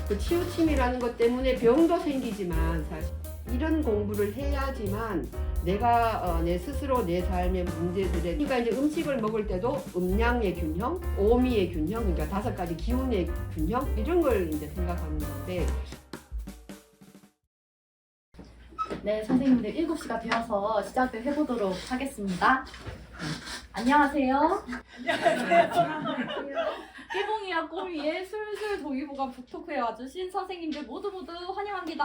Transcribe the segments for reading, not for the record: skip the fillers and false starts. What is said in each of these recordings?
그 치우침이라는 것 때문에 병도 생기지만 사실 이런 공부를 해야지만 내가 내 스스로 내 삶의 문제들에 그러니까 이제 음식을 먹을 때도 음양의 균형, 오미의 균형, 그러니까 5가지 기운의 균형 이런 걸 이제 생각하는 건데. 네, 선생님들 7시가 되어서 시작을 해보도록 하겠습니다. 안녕하세요. 깨봉이와 꼬미의 술술 동의보감 북토크에 와주신 선생님들 모두 환영합니다.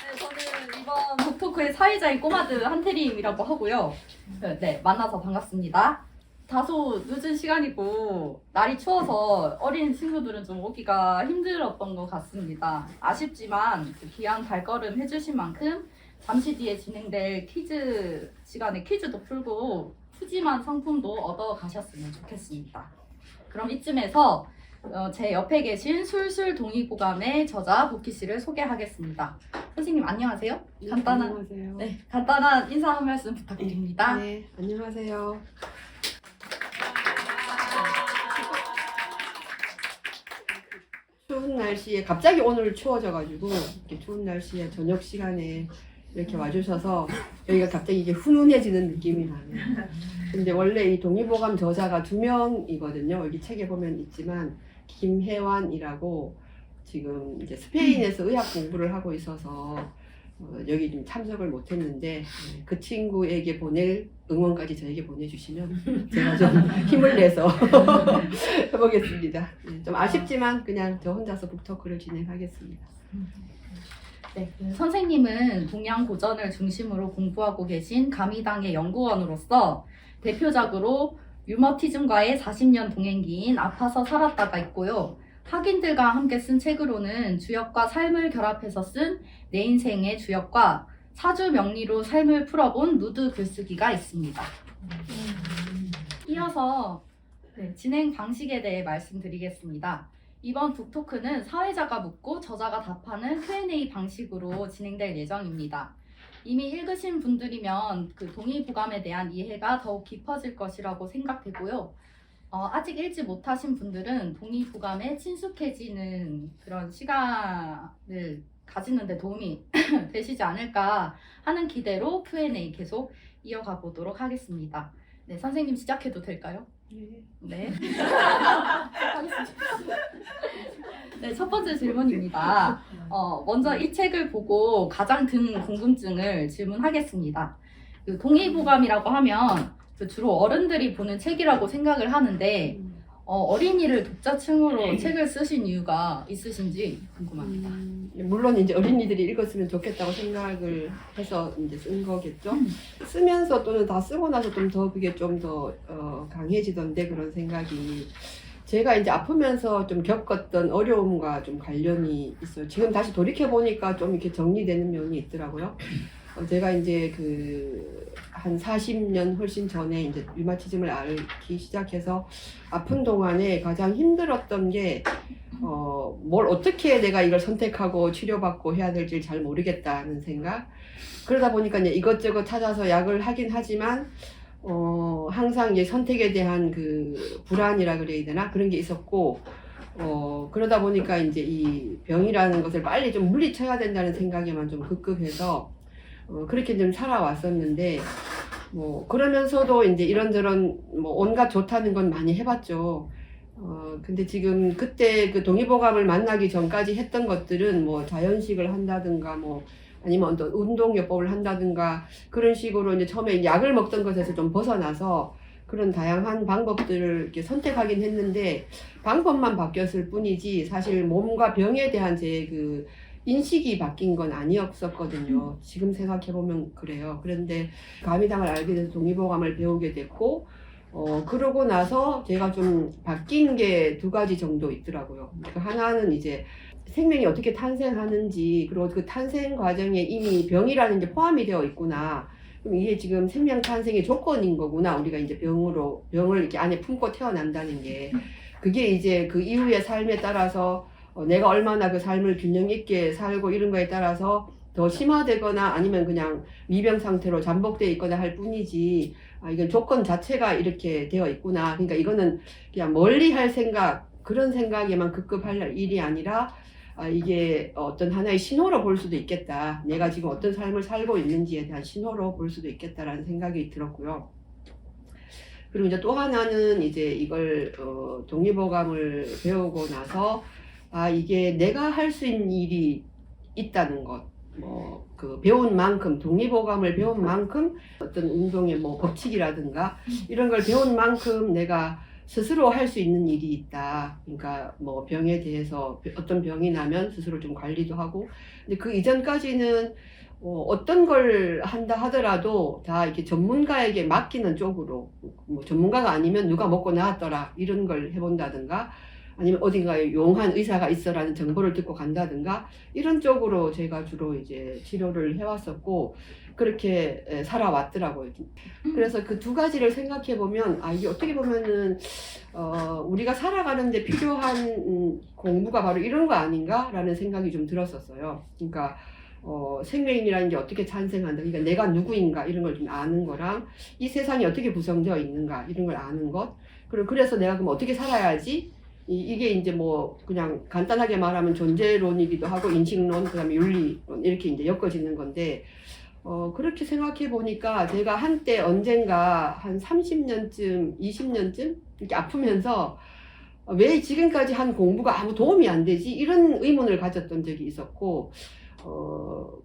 네, 저는 이번 북토크의 사회자인 꼬마드 한태림이라고 하고요. 네, 만나서 반갑습니다. 다소 늦은 시간이고 날이 추워서 어린 친구들은 좀 오기가 힘들었던 것 같습니다. 아쉽지만 귀한 발걸음 해주신 만큼 잠시 뒤에 진행될 퀴즈 시간에 퀴즈도 풀고 푸짐한 상품도 얻어 가셨으면 좋겠습니다. 그럼 이쯤에서 제 옆에 계신 술술 동의보감의 저자 보키 씨를 소개하겠습니다. 선생님 안녕하세요. 안녕하세요. 간단한 인사 한 말씀 부탁드립니다. 네, 안녕하세요. 추운 날씨에 갑자기 오늘 추워져가지고 이렇게 추운 날씨에 저녁 시간에 이렇게 와주셔서 여기가 갑자기 이게 훈훈해지는 느낌이 나네요. 근데 원래 이 동의보감 저자가 2명이거든요. 여기 책에 보면 있지만 김혜환이라고 지금 이제 스페인에서 의학 공부를 하고 있어서 여기 좀 참석을 못했는데 그 친구에게 보낼 응원까지 저에게 보내주시면 제가 좀 힘을 내서 해보겠습니다. 좀 아쉽지만 그냥 저 혼자서 북토크를 진행하겠습니다. 네, 선생님은 동양 고전을 중심으로 공부하고 계신 가미당의 연구원으로서 대표작으로 류머티즘과의 40년 동행기인 아파서 살았다가 있고요. 학인들과 함께 쓴 책으로는 주역과 삶을 결합해서 쓴 내 인생의 주역과 사주 명리로 삶을 풀어본 누드 글쓰기가 있습니다. 이어서 진행 방식에 대해 말씀드리겠습니다. 이번 북토크는 사회자가 묻고 저자가 답하는 Q&A 방식으로 진행될 예정입니다. 이미 읽으신 분들이면 그 동의보감에 대한 이해가 더욱 깊어질 것이라고 생각되고요. 아직 읽지 못하신 분들은 동의보감에 친숙해지는 그런 시간을 가지는 데 도움이 되시지 않을까 하는 기대로 Q&A 계속 이어가 보도록 하겠습니다. 네, 선생님 시작해도 될까요? 네. 네, 첫 번째 질문입니다. 먼저 이 책을 보고 가장 든 궁금증을 질문하겠습니다. 그 동의보감이라고 하면 주로 어른들이 보는 책이라고 생각을 하는데 어린이를 독자층으로 책을 쓰신 이유가 있으신지 궁금합니다. 물론 이제 어린이들이 읽었으면 좋겠다고 생각을 해서 이제 쓴 거겠죠. 쓰면서 또는 다 쓰고 나서 좀 더 그게 좀 더 강해지던데 그런 생각이 제가 이제 아프면서 좀 겪었던 어려움과 좀 관련이 있어요. 지금 다시 돌이켜 보니까 좀 이렇게 정리되는 면이 있더라고요. 제가 이제 한 40년 훨씬 전에 이제 류마티즘을 앓기 시작해서 아픈 동안에 가장 힘들었던 게 뭘 어떻게 내가 이걸 선택하고 치료받고 해야 될지 잘 모르겠다는 생각. 그러다 보니까 이제 이것저것 찾아서 약을 하긴 하지만 항상 이제 선택에 대한 그 불안이라 그래야 되나 그런 게 있었고 그러다 보니까 이제 이 병이라는 것을 빨리 좀 물리쳐야 된다는 생각에만 좀 급급해서 그렇게 좀 살아왔었는데 그러면서도 이제 이런저런 온갖 좋다는 건 많이 해봤죠. 근데 지금 그때 그 동의보감을 만나기 전까지 했던 것들은 자연식을 한다든가 아니면 어떤 운동요법을 한다든가 그런 식으로 이제 처음에 약을 먹던 것에서 좀 벗어나서 그런 다양한 방법들을 이렇게 선택하긴 했는데 방법만 바뀌었을 뿐이지 사실 몸과 병에 대한 제 그 인식이 바뀐 건 아니었었거든요. 지금 생각해보면 그래요. 그런데 가미당을 알게 돼서 동의보감을 배우게 됐고 그러고 나서 제가 좀 바뀐 게 2가지 정도 있더라고요. 하나는 이제 생명이 어떻게 탄생하는지 그리고 그 탄생 과정에 이미 병이라는 게 포함이 되어 있구나. 그럼 이게 지금 생명 탄생의 조건인 거구나. 우리가 이제 병을 이렇게 안에 품고 태어난다는 게 그게 이제 그 이후의 삶에 따라서 내가 얼마나 그 삶을 균형 있게 살고 이런 거에 따라서 더 심화되거나 아니면 그냥 미병 상태로 잠복되어 있거나 할 뿐이지 아, 이건 조건 자체가 이렇게 되어 있구나. 그러니까 이거는 그냥 멀리 할 생각, 그런 생각에만 급급할 일이 아니라 아, 이게 어떤 하나의 신호로 볼 수도 있겠다. 내가 지금 어떤 삶을 살고 있는지에 대한 신호로 볼 수도 있겠다라는 생각이 들었고요. 그리고 이제 또 하나는 이제 이걸 동의보감을 배우고 나서 아, 이게 내가 할 수 있는 일이 있다는 것. 뭐 그 배운 만큼 동의보감을 배운 만큼 어떤 운동의 뭐 법칙이라든가 이런 걸 배운 만큼 내가 스스로 할 수 있는 일이 있다. 그러니까 뭐 병에 대해서 어떤 병이 나면 스스로 좀 관리도 하고, 근데 그 이전까지는 어떤 걸 한다 하더라도 다 이렇게 전문가에게 맡기는 쪽으로, 뭐 전문가가 아니면 누가 먹고 나왔더라 이런 걸 해본다든가, 아니면 어딘가에 용한 의사가 있어라는 정보를 듣고 간다든가 이런 쪽으로 제가 주로 이제 치료를 해왔었고 그렇게 살아왔더라고요. 그래서 그 두 가지를 생각해 보면 아, 이게 어떻게 보면은 우리가 살아가는데 필요한 공부가 바로 이런 거 아닌가라는 생각이 좀 들었었어요. 그러니까 생명이라는 게 어떻게 탄생한다, 그러니까 내가 누구인가 이런 걸 좀 아는 거랑 이 세상이 어떻게 구성되어 있는가 이런 걸 아는 것, 그리고 그래서 내가 그럼 어떻게 살아야지, 이게 이제 뭐 그냥 간단하게 말하면 존재론이기도 하고 인식론, 그다음에 윤리론 이렇게 이제 엮어지는 건데 그렇게 생각해 보니까 제가 한때 언젠가 한 30년쯤, 20년쯤 이렇게 아프면서 왜 지금까지 한 공부가 아무 도움이 안 되지? 이런 의문을 가졌던 적이 있었고,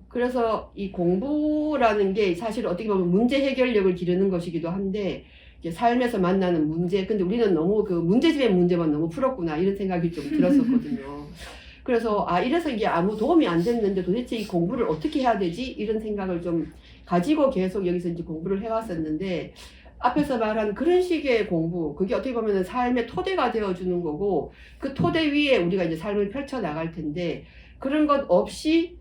그래서 이 공부라는 게 사실 어떻게 보면 문제 해결력을 기르는 것이기도 한데, 삶에서 만나는 문제, 근데 우리는 너무 그 문제집의 문제만 너무 풀었구나 이런 생각이 좀 들었었거든요. 그래서 아, 이래서 이게 아무 도움이 안 됐는데 도대체 이 공부를 어떻게 해야 되지? 이런 생각을 좀 가지고 계속 여기서 이제 공부를 해왔었는데, 앞에서 말한 그런 식의 공부, 그게 어떻게 보면 삶의 토대가 되어주는 거고, 그 토대 위에 우리가 이제 삶을 펼쳐 나갈 텐데, 그런 것 없이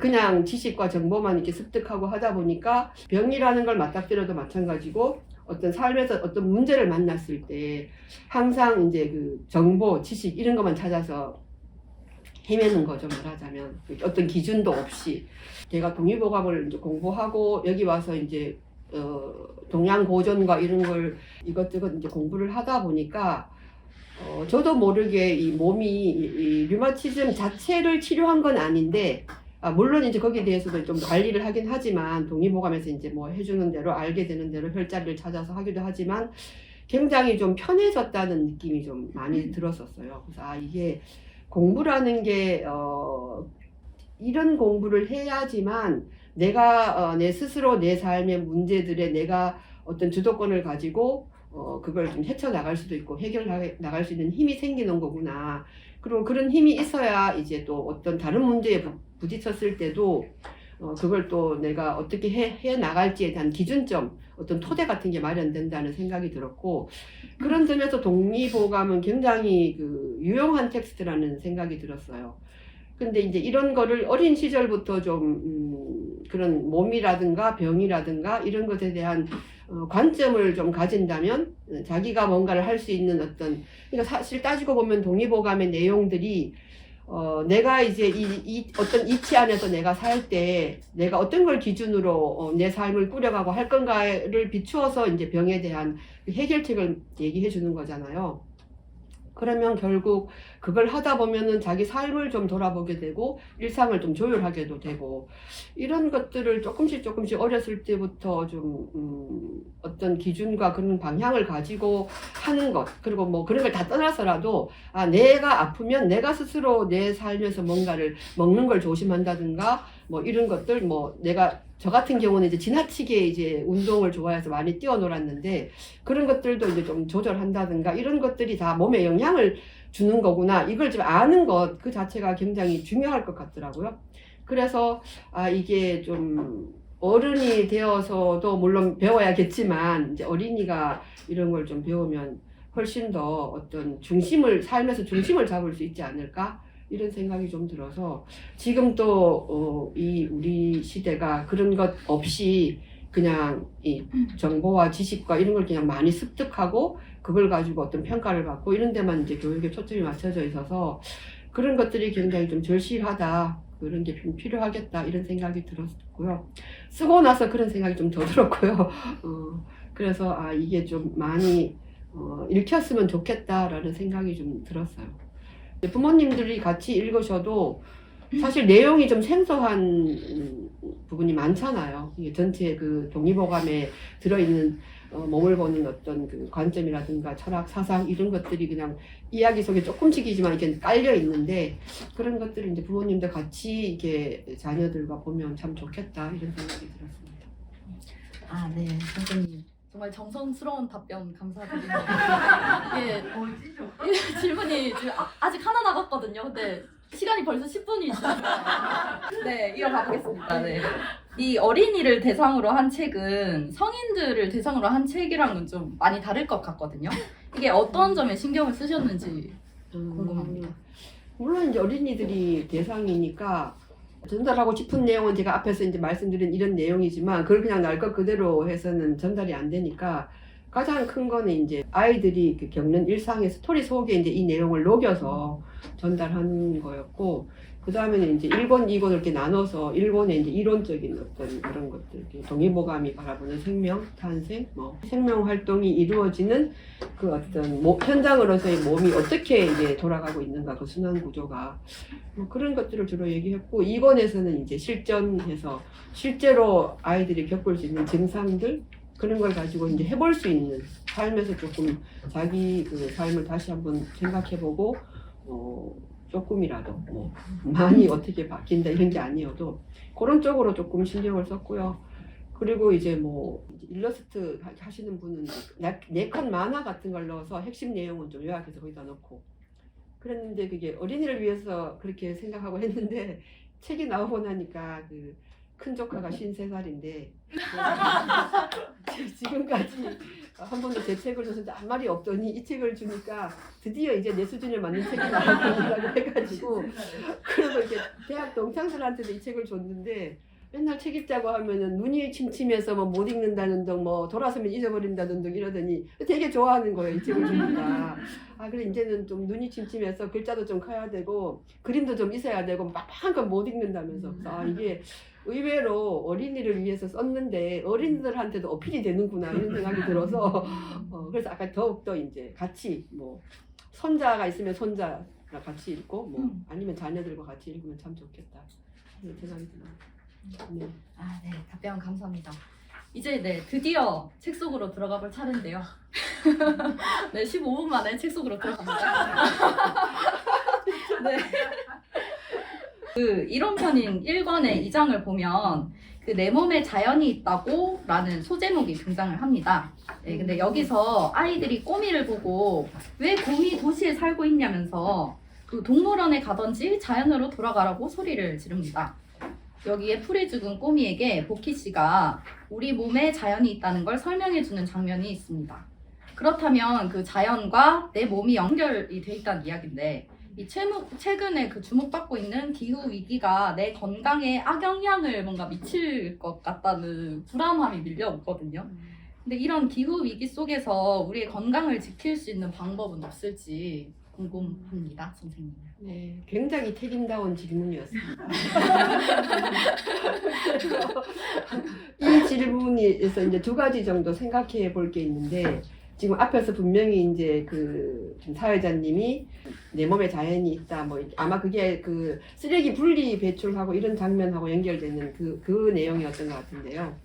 그냥 지식과 정보만 이렇게 습득하고 하다 보니까 병이라는 걸 맞닥뜨려도 마찬가지고, 어떤 삶에서 어떤 문제를 만났을 때 항상 이제 그 정보, 지식 이런 것만 찾아서 헤매는 거죠, 말하자면. 어떤 기준도 없이. 제가 동의보감을 이제 공부하고 여기 와서 이제 동양고전과 이런 걸 이것저것 이제 공부를 하다 보니까 저도 모르게 이 몸이 이 류마티즘 자체를 치료한 건 아닌데, 물론 이제 거기에 대해서도 좀 관리를 하긴 하지만, 동의보감에서 이제 뭐 해주는 대로 알게 되는 대로 혈자리를 찾아서 하기도 하지만 굉장히 좀 편해졌다는 느낌이 좀 많이 들었었어요. 그래서 아, 이게 공부라는 게 이런 공부를 해야지만 내가 내 스스로 내 삶의 문제들에 내가 어떤 주도권을 가지고 그걸 좀 헤쳐나갈 수도 있고 해결해 나갈 수 있는 힘이 생기는 거구나. 그리고 그런 힘이 있어야 이제 또 어떤 다른 문제에 부딪혔을 때도 그걸 또 내가 어떻게 해 나갈지에 대한 기준점, 어떤 토대 같은 게 마련된다는 생각이 들었고, 그런 점에서 동의보감은 굉장히 그 유용한 텍스트라는 생각이 들었어요. 근데 이제 이런 거를 어린 시절부터 좀 그런 몸이라든가 병이라든가 이런 것에 대한 관점을 좀 가진다면 자기가 뭔가를 할 수 있는 어떤, 그러니까 사실 따지고 보면 동의보감의 내용들이 내가 이제 이 어떤 이치 안에서 내가 살 때 내가 어떤 걸 기준으로 내 삶을 꾸려가고 할 건가를 비추어서 이제 병에 대한 해결책을 얘기해 주는 거잖아요. 그러면 결국 그걸 하다 보면은 자기 삶을 좀 돌아보게 되고 일상을 좀 조율하게도 되고, 이런 것들을 조금씩 어렸을 때부터 좀 어떤 기준과 그런 방향을 가지고 하는 것, 그리고 뭐 그런 걸 다 떠나서라도 아, 내가 아프면 내가 스스로 내 삶에서 뭔가를 먹는 걸 조심한다든가 뭐 이런 것들, 뭐 내가 저 같은 경우는 이제 지나치게 이제 운동을 좋아해서 많이 뛰어놀았는데 그런 것들도 이제 좀 조절한다든가 이런 것들이 다 몸에 영향을 주는 거구나, 이걸 좀 아는 것 그 자체가 굉장히 중요할 것 같더라고요. 그래서 아, 이게 좀 어른이 되어서도 물론 배워야겠지만 이제 어린이가 이런 걸 좀 배우면 훨씬 더 어떤 중심을, 삶에서 중심을 잡을 수 있지 않을까 이런 생각이 좀 들어서, 지금 또 이 우리 시대가 그런 것 없이 그냥 이 정보와 지식과 이런 걸 그냥 많이 습득하고 그걸 가지고 어떤 평가를 받고 이런 데만 이제 교육에 초점이 맞춰져 있어서 그런 것들이 굉장히 좀 절실하다, 그런 게 좀 필요하겠다 이런 생각이 들었고요. 쓰고 나서 그런 생각이 좀 더 들었고요. 그래서 이게 좀 많이 읽혔으면 좋겠다라는 생각이 좀 들었어요. 부모님들이 같이 읽으셔도 사실 내용이 좀 생소한 부분이 많잖아요. 이게 전체 그 동의보감에 들어있는 몸을 보는 어떤 그 관점이라든가 철학, 사상 이런 것들이 그냥 이야기 속에 조금씩이지만 이렇게 깔려 있는데 그런 것들을 이제 부모님들 같이 이게 자녀들과 보면 참 좋겠다 이런 생각이 들었습니다. 네, 선생님. 정말 정성스러운 답변 감사드립니다. 예, 질문이 지금 아직 하나 남았거든요. 근데 시간이 벌써 10분이 지났어요. 네, 이어가 보겠습니다. 네. 이 어린이를 대상으로 한 책은 성인들을 대상으로 한 책이랑은 좀 많이 다를 것 같거든요. 이게 어떤 점에 신경을 쓰셨는지 궁금합니다. 물론 이제 어린이들이 대상이니까 전달하고 싶은 내용은 제가 앞에서 이제 말씀드린 이런 내용이지만 그걸 그냥 날 것 그대로 해서는 전달이 안 되니까 가장 큰 거는 이제 아이들이 겪는 일상의 스토리 속에 이제 이 내용을 녹여서 전달하는 거였고, 그 다음에는 이제 1권, 2권을 이렇게 나눠서 1권에 이제 이론적인 어떤 그런 것들, 동의보감이 바라보는 생명, 탄생, 생명 활동이 이루어지는 그 어떤 현장으로서의 몸이 어떻게 이제 돌아가고 있는가, 그 순환 구조가 그런 것들을 주로 얘기했고, 2권에서는 이제 실전해서 실제로 아이들이 겪을 수 있는 증상들 그런 걸 가지고 이제 해볼 수 있는 삶에서 조금 자기 그 삶을 다시 한번 생각해보고 조금이라도 많이 어떻게 바뀐다 이런 게 아니어도 그런 쪽으로 조금 신경을 썼고요. 그리고 이제 일러스트 하시는 분은 4컷 만화 같은 걸 넣어서 핵심 내용은 좀 요약해서 거기다 넣고 그랬는데 그게 어린이를 위해서 그렇게 생각하고 했는데 책이 나오고 나니까 그 큰 조카가 53살인데 지금까지 한 번도 제 책을 줬는데 아무 말이 없더니 이 책을 주니까 드디어 이제 내 수준에 맞는 책이 나왔다고 해가지고 그래서 이렇게 대학 동창들한테도 이 책을 줬는데 맨날 책 읽자고 하면은 눈이 침침해서 못 읽는다는 등 돌아서면 잊어버린다는 등 이러더니 되게 좋아하는 거예요. 이 책을 주니까. 그래 이제는 좀 눈이 침침해서 글자도 좀 커야 되고 그림도 좀 있어야 되고 막한건 못 읽는다면서 이게 의외로 어린이를 위해서 썼는데 어린이들한테도 어필이 되는구나 이런 생각이 들어서 그래서 아까 더욱더 이제 같이 손자가 있으면 손자랑 같이 읽고 아니면 자녀들과 같이 읽으면 참 좋겠다 이런 생각이 듭니다. 네. 네, 답변 감사합니다. 이제 드디어 책 속으로 들어가 볼 차례인데요. 네, 15분 만에 책 속으로 들어갑니다. 네. 그 이론편인 1권의 2장을 보면 그 내 몸에 자연이 있다고 라는 소제목이 등장을 합니다. 네, 근데 여기서 아이들이 꼬미를 보고 왜 곰이 도시에 살고 있냐면서 그 동물원에 가든지 자연으로 돌아가라고 소리를 지릅니다. 여기에 풀이 죽은 꼬미에게 보키 씨가 우리 몸에 자연이 있다는 걸 설명해주는 장면이 있습니다. 그렇다면 그 자연과 내 몸이 연결이 돼 있다는 이야기인데 이 최근에 그 주목받고 있는 기후 위기가 내 건강에 악영향을 뭔가 미칠 것 같다는 불안함이 밀려오거든요. 근데 이런 기후 위기 속에서 우리의 건강을 지킬 수 있는 방법은 없을지 궁금합니다, 선생님. 네, 굉장히 책임다운 질문이었습니다. 이 질문에서 이제 2가지 정도 생각해 볼 게 있는데 지금 앞에서 분명히 이제 그 사회자님이 내 몸에 자연이 있다 아마 그게 그 쓰레기 분리 배출하고 이런 장면하고 연결되는 그 내용이었던 것 같은데요.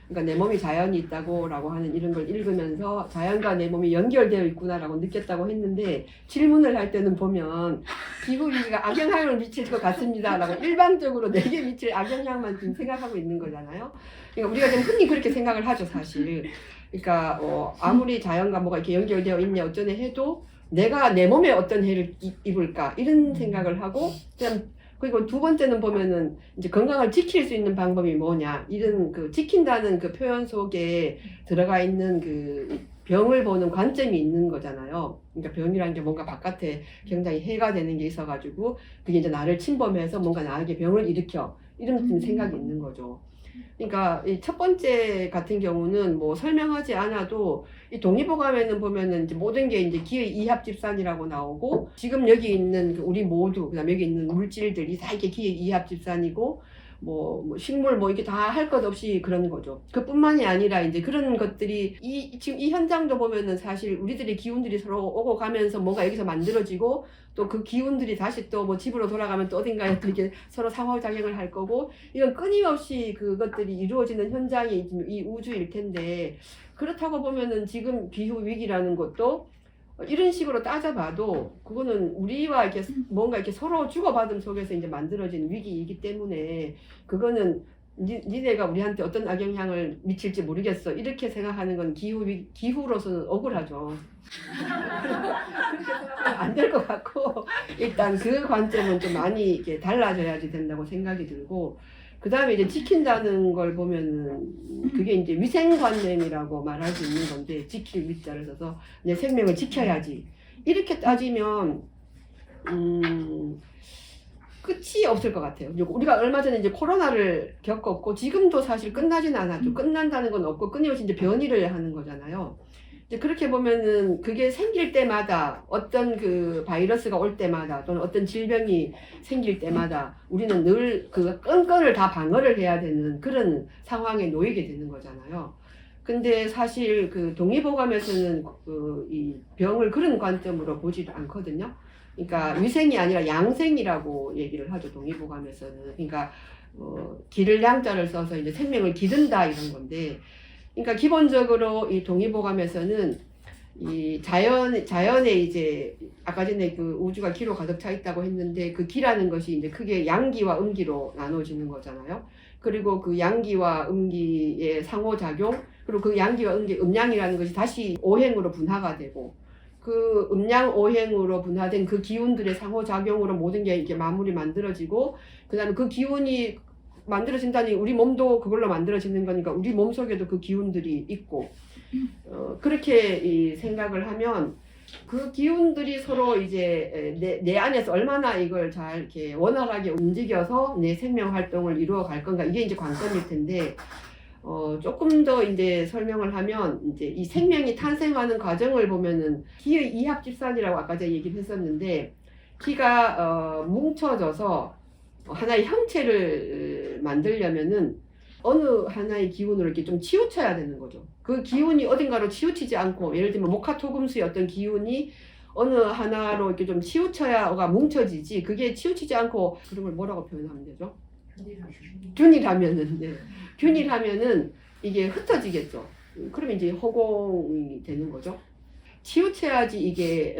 그러니까 내 몸이 자연이 있다고라고 하는 이런 걸 읽으면서 자연과 내 몸이 연결되어 있구나라고 느꼈다고 했는데 질문을 할 때는 보면 기후위기가 악영향을 미칠 것 같습니다라고 일반적으로 내게 미칠 악영향만 지금 생각하고 있는 거잖아요. 그러니까 우리가 좀 흔히 그렇게 생각을 하죠, 사실. 그러니까 아무리 자연과 뭐가 이렇게 연결되어 있냐 어쩌네 해도 내가 내 몸에 어떤 해를 입을까 이런 생각을 하고 그냥 그리고 2번째는 보면은 이제 건강을 지킬 수 있는 방법이 뭐냐 이런 그 지킨다는 그 표현 속에 들어가 있는 그 병을 보는 관점이 있는 거잖아요. 그러니까 병이라는 게 뭔가 바깥에 굉장히 해가 되는 게 있어가지고 그게 이제 나를 침범해서 뭔가 나에게 병을 일으켜 이런 생각이 있는 거죠. 그러니까 이 첫 번째 같은 경우는 설명하지 않아도 이 동의보감에는 보면은 이제 모든 게 이제 기의 이합집산이라고 나오고 지금 여기 있는 우리 모두 그다음 여기 있는 물질들이 다 이게 기의 이합집산이고 뭐 식물 뭐 이게 다 할 것 없이 그런 거죠. 그뿐만이 아니라 이제 그런 것들이 지금 이 현장도 보면은 사실 우리들의 기운들이 서로 오고 가면서 뭔가 여기서 만들어지고 또 그 기운들이 다시 또 뭐 집으로 돌아가면 또 어딘가에 또 이렇게 서로 상호작용을 할 거고 이건 끊임없이 그것들이 이루어지는 현장이 이 우주일 텐데 그렇다고 보면은 지금 기후 위기라는 것도 이런 식으로 따져봐도 그거는 우리와 이렇게 뭔가 이렇게 서로 주고받음 속에서 이제 만들어진 위기이기 때문에 그거는 니네가 우리한테 어떤 악영향을 미칠지 모르겠어 이렇게 생각하는 건 기후로서는 억울하죠. 그렇게 생각하면 안 될 것 같고 일단 그 관점은 좀 많이 이렇게 달라져야지 된다고 생각이 들고 그 다음에 이제 지킨다는 걸 보면은 그게 이제 위생관념이라고 말할 수 있는 건데 지킬 위자를 써서 내 생명을 지켜야지 이렇게 따지면 끝이 없을 것 같아요. 우리가 얼마 전에 이제 코로나를 겪었고 지금도 사실 끝나지는 않았죠. 끝난다는 건 없고 끊임없이 이제 변이를 하는 거잖아요. 이제 그렇게 보면은 그게 생길 때마다 어떤 그 바이러스가 올 때마다 또는 어떤 질병이 생길 때마다 우리는 늘 그 끈끈을 다 방어를 해야 되는 그런 상황에 놓이게 되는 거잖아요. 근데 사실 그 동의보감에서는 이 병을 그런 관점으로 보지도 않거든요. 그러니까 위생이 아니라 양생이라고 얘기를 하죠. 동의보감에서는. 그러니까 기를 양자를 써서 이제 생명을 기른다 이런 건데 그러니까 기본적으로 이 동의보감에서는 이 자연에 이제 아까 전에 그 우주가 기로 가득 차 있다고 했는데 그 기라는 것이 이제 크게 양기와 음기로 나눠지는 거잖아요. 그리고 그 양기와 음기의 상호작용 그리고 그 양기와 음기 음양이라는 것이 다시 오행으로 분화가 되고 그 음양 오행으로 분화된 그 기운들의 상호작용으로 모든 게 이렇게 마무리 만들어지고 그 다음에 그 기운이 만들어진다니 우리 몸도 그걸로 만들어지는 거니까 우리 몸 속에도 그 기운들이 있고 그렇게 생각을 하면 그 기운들이 서로 이제 내 안에서 얼마나 이걸 잘 이렇게 원활하게 움직여서 내 생명 활동을 이루어 갈 건가 이게 이제 관건일 텐데 조금 더 이제 설명을 하면 이제 이 생명이 탄생하는 과정을 보면은 기의 이합집산이라고 아까 제가 얘기를 했었는데 기가 뭉쳐져서 하나의 형체를 만들려면은 어느 하나의 기운으로 이렇게 좀 치우쳐야 되는 거죠. 그 기운이 어딘가로 치우치지 않고 예를 들면 목화토금수의 어떤 기운이 어느 하나로 이렇게 좀 치우쳐야가 뭉쳐지지 그게 치우치지 않고 그런 걸 뭐라고 표현하면 되죠? 균일하면은 네. 균일하면은 이게 흩어지겠죠. 그러면 이제 허공이 되는 거죠. 치우쳐야지 이게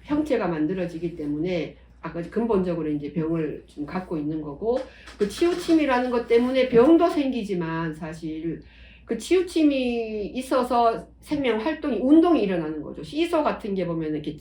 형체가 만들어지기 때문에 아까 근본적으로 이제 병을 좀 갖고 있는 거고 그 치우침이라는 것 때문에 병도 생기지만 사실 그 치우침이 있어서 생명 활동이 운동이 일어나는 거죠. 시소 같은 게 보면 이렇게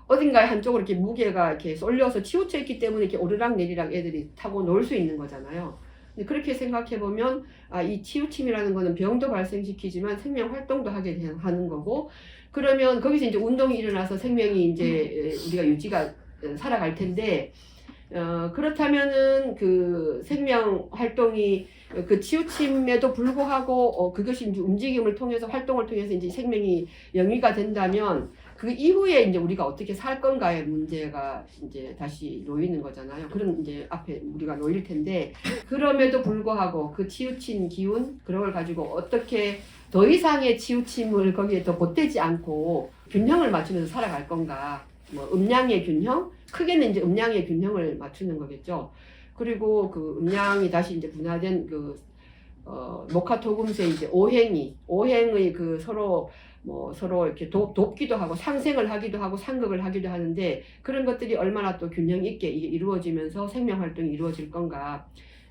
어딘가에 한쪽으로 이렇게 무게가 이렇게 쏠려서 치우쳐 있기 때문에 이렇게 오르락 내리락 애들이 타고 놀 수 있는 거잖아요. 근데 그렇게 생각해 보면 이 치우침이라는 거는 병도 발생시키지만 생명 활동도 하게 하는 거고 그러면 거기서 이제 운동이 일어나서 생명이 이제 우리가 유지가 살아갈 텐데 그렇다면은 그 생명 활동이 그 치우침에도 불구하고 그것이 이제 움직임을 통해서 활동을 통해서 이제 생명이 영위가 된다면 그 이후에 이제 우리가 어떻게 살 건가의 문제가 이제 다시 놓이는 거잖아요. 그런 이제 앞에 우리가 놓일 텐데 그럼에도 불구하고 그 치우친 기운 그런 걸 가지고 어떻게 더 이상의 치우침을 거기에 더 보태지 않고 균형을 맞추면서 살아갈 건가. 뭐 음양의 균형, 크게는 이제 음양의 균형을 맞추는 거겠죠. 그리고 그 음양이 다시 이제 분화된 그 목화토금수의 이제 오행의 그 서로 이렇게 돕기도 하고 상생을 하기도 하고 상극을 하기도 하는데 그런 것들이 얼마나 또 균형 있게 이게 이루어지면서 생명 활동이 이루어질 건가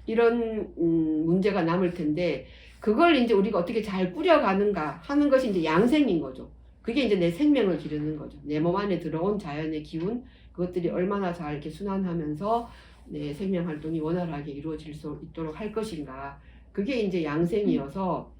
이런 문제가 남을 텐데 그걸 이제 우리가 어떻게 잘 꾸려가는가 하는 것이 이제 양생인 거죠. 그게 이제 내 생명을 기르는 거죠. 내 몸 안에 들어온 자연의 기운, 그것들이 얼마나 잘 이렇게 순환하면서 내 생명 활동이 원활하게 이루어질 수 있도록 할 것인가. 그게 이제 양생이어서,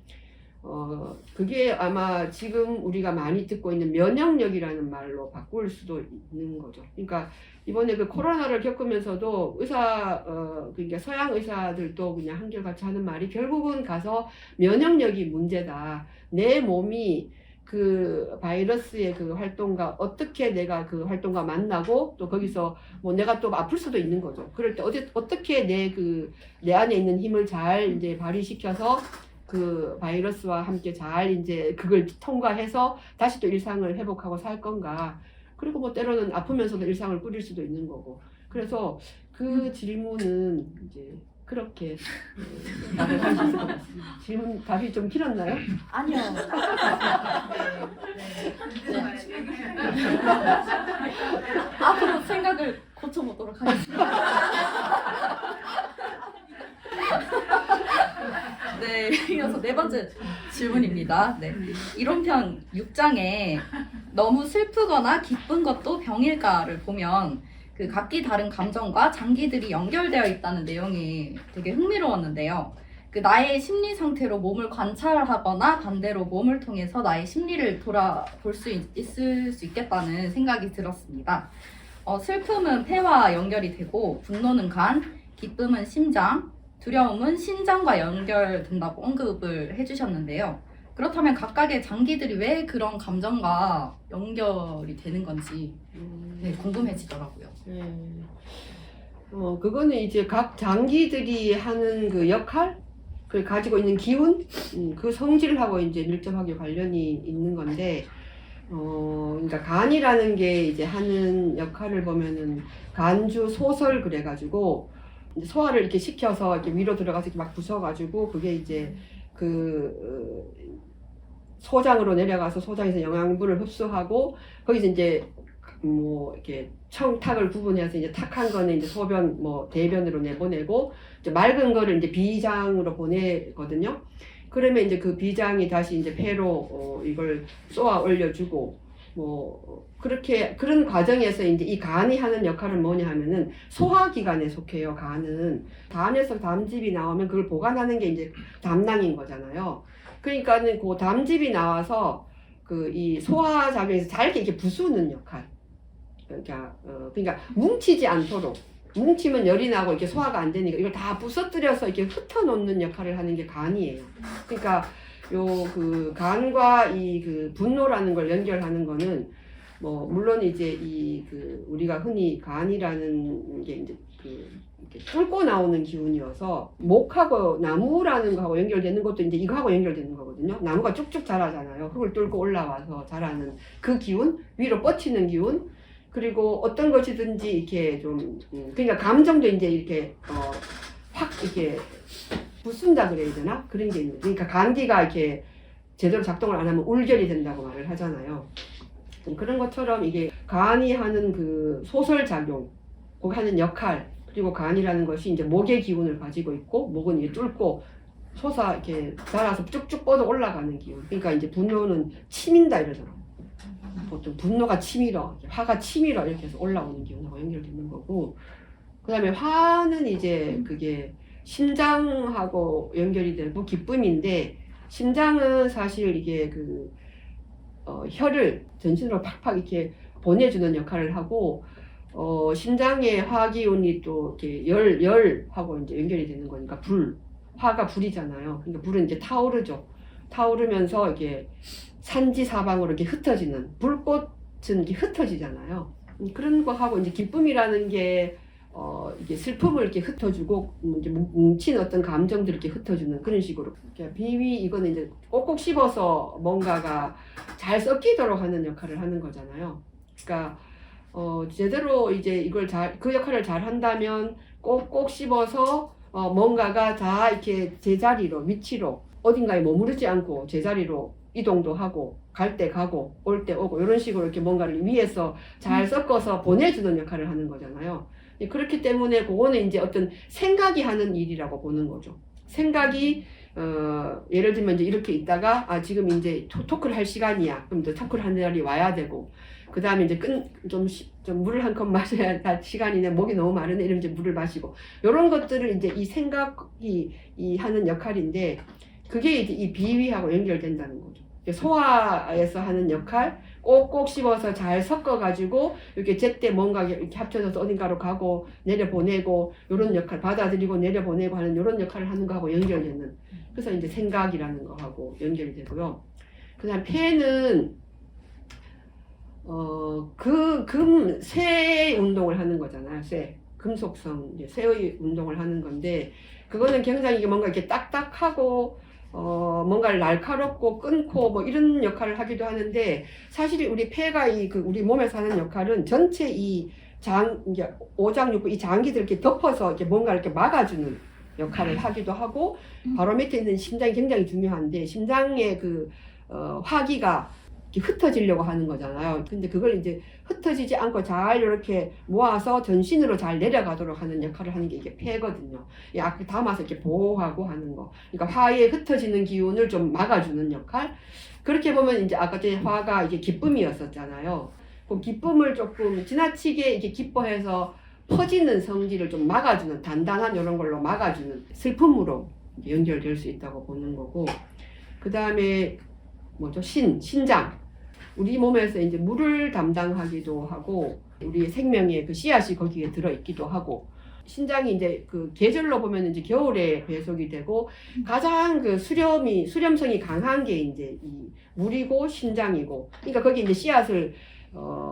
그게 아마 지금 우리가 많이 듣고 있는 면역력이라는 말로 바꿀 수도 있는 거죠. 그러니까 이번에 그 코로나를 겪으면서도 그러니까 서양 의사들도 그냥 한결같이 하는 말이 결국은 가서 면역력이 문제다. 내 몸이 그 바이러스의 그 활동과 어떻게 내가 그 활동과 만나고 또 거기서 뭐 내가 또 아플 수도 있는 거죠. 그럴 때 어떻게 내 안에 있는 힘을 잘 이제 발휘시켜서 그 바이러스와 함께 잘 이제 그걸 통과해서 다시 또 일상을 회복하고 살 건가. 그리고 뭐 때로는 아프면서도 일상을 꾸릴 수도 있는 거고. 그래서 그 질문은 이제 그렇게 답을 할 수 있을 것 같습니다. 질문 답이 좀 길었나요? 아니요. 앞으로 생각을 고쳐보도록 하겠습니다. 네, 이어서 네 번째 질문입니다. 네. 이론편 6장에 너무 슬프거나 기쁜 것도 병일까를 보면 그 각기 다른 감정과 장기들이 연결되어 있다는 내용이 되게 흥미로웠는데요. 그 나의 심리 상태로 몸을 관찰하거나 반대로 몸을 통해서 나의 심리를 돌아볼 수 있을 수 있겠다는 생각이 들었습니다. 슬픔은 폐와 연결이 되고 분노는 간, 기쁨은 심장, 두려움은 신장과 연결된다고 언급을 해주셨는데요. 그렇다면 각각의 장기들이 왜 그런 감정과 연결이 되는 건지 네, 궁금해지더라고요. 그거는 이제 각 장기들이 하는 그 역할, 그 가지고 있는 기운, 그 성질하고 이제 밀접하게 관련이 있는 건데, 그러니까 간이라는 게 이제 하는 역할을 보면은 간주 소설 그래가지고 이제 소화를 이렇게 시켜서 이렇게 위로 들어가서 이렇게 막 부숴가지고 그게 이제 그 소장으로 내려가서 소장에서 영양분을 흡수하고 거기서 이제 뭐 이렇게 청탁을 구분해서 이제 탁한 거는 이제 소변 뭐 대변으로 내보내고 이제 맑은 거를 이제 비장으로 보내거든요. 그러면 이제 그 비장이 다시 이제 폐로 이걸 쏘아 올려주고 뭐 그렇게 그런 과정에서 이제 이 간이 하는 역할은 뭐냐 하면은 소화기관에 속해요. 간에서 담즙이 나오면 그걸 보관하는 게 이제 담낭인 거잖아요. 그러니까는 그 담즙이 나와서 그 이 소화 작용에서 잘게 이렇게 부수는 역할. 그러니까 뭉치지 않도록. 뭉치면 열이 나고 이렇게 소화가 안 되니까 이걸 다 부서뜨려서 이렇게 흩어놓는 역할을 하는 게 간이에요. 그러니까 요 그 간과 이 그 분노라는 걸 연결하는 거는 뭐 물론 이제 이 그 우리가 흔히 간이라는 게 이제 그 이렇게 뚫고 나오는 기운이어서 목하고 나무라는 거하고 연결되는 것도 이제 이거하고 연결되는 거거든요. 나무가 쭉쭉 자라잖아요. 흙을 뚫고 올라와서 자라는 그 기운, 위로 뻗치는 기운. 그리고 어떤 것이든지 이렇게 좀 그러니까 감정도 이제 이렇게 확 이렇게 부순다 그래야 되나 그런 게 있는. 그러니까 감기가 이렇게 제대로 작동을 안 하면 울결이 된다고 말을 하잖아요. 그런 것처럼 이게 간이 하는 그 소설 작용, 그 하는 역할, 그리고 간이라는 것이 이제 목의 기운을 가지고 있고 목은 이제 뚫고 솟아 이렇게 자라서 쭉쭉 뻗어 올라가는 기운. 그러니까 이제 분노는 치민다 이러잖아요. 보통 분노가 치밀어, 화가 치밀어 이렇게 해서 올라오는 기운하고 연결되는 거고, 그 다음에 화는 이제 그게 심장하고 연결이 되고 기쁨인데, 심장은 사실 이게 그 혈을 전신으로 팍팍 이렇게 보내주는 역할을 하고, 심장의 화기운이 또 이렇게 열하고 이제 연결이 되는 거니까 화가 불이잖아요. 그러니까 불은 이제 타오르죠. 타오르면서 이렇게 산지사방으로 이렇게 흩어지는, 불꽃은 이렇게 흩어지잖아요. 그런 거 하고 이제 기쁨이라는 게 이게 슬픔을 이렇게 흩어주고 이제 뭉친 어떤 감정들을 이렇게 흩어주는 그런 식으로. 비위 이거는 이제 꼭꼭 씹어서 뭔가가 잘 섞이도록 하는 역할을 하는 거잖아요. 그러니까 제대로 이제 이걸 그 역할을 잘 한다면 꼭꼭 씹어서 뭔가가 다 이렇게 제자리로 위치로 어딘가에 머무르지 않고 제자리로 이동도 하고 갈 때 가고 올 때 오고 이런 식으로 이렇게 뭔가를 위에서 잘 섞어서 보내주는 역할을 하는 거잖아요. 그렇기 때문에 그거는 이제 어떤 생각이 하는 일이라고 보는 거죠. 생각이 예를 들면 이제 이렇게 있다가 지금 이제 토크를 할 시간이야. 그럼 이제 토크를 하는 날이 와야 되고, 그 다음에 이제 좀 물을 한 컵 마셔야 할 시간이네, 목이 너무 마르네 이러면 이제 물을 마시고, 이런 것들을 이제 이 생각이 하는 역할인데, 그게 이제 이 비위하고 연결된다는 거죠. 소화에서 하는 역할, 꼭꼭 씹어서 잘 섞어가지고 이렇게 제때 뭔가 이렇게 합쳐져서 어딘가로 가고 내려보내고 이런 역할, 받아들이고 내려보내고 하는 이런 역할을 하는 거하고 연결되는. 그래서 이제 생각이라는 거하고 연결이 되고요. 그 그다음 폐는 쇠 운동을 하는 거잖아요. 금속성 쇠의 운동을 하는 건데 그거는 굉장히 이게 뭔가 이렇게 딱딱하고 뭔가를 날카롭고 끊고 뭐 이런 역할을 하기도 하는데 사실 우리 폐가 우리 몸에서 하는 역할은 전체 이제 오장육부 이 장기들 이렇게 덮어서 이렇게 뭔가 이렇게 막아주는 역할을 하기도 하고 바로 밑에 있는 심장이 굉장히 중요한데 심장의 화기가 흩어지려고 하는 거잖아요. 근데 그걸 이제 흩어지지 않고 잘 이렇게 모아서 전신으로 잘 내려가도록 하는 역할을 하는 게 이게 폐거든요. 약 담아서 이렇게 보호하고 하는 거. 그러니까 화의 흩어지는 기운을 좀 막아주는 역할. 그렇게 보면 이제 아까 전에 화가 이게 기쁨이었었잖아요. 그 기쁨을 조금 지나치게 이렇게 기뻐해서 퍼지는 성질을 좀 막아주는 단단한 이런 걸로 막아주는 슬픔으로 연결될 수 있다고 보는 거고. 그 다음에 뭐죠? 신장. 우리 몸에서 이제 물을 담당하기도 하고 우리 생명의 씨앗이 거기에 들어있기도 하고 신장이 이제 계절로 보면 이제 겨울에 배속이 되고 가장 수렴성이 강한 게 이제 이 물이고 신장이고 그러니까 거기 이제 씨앗을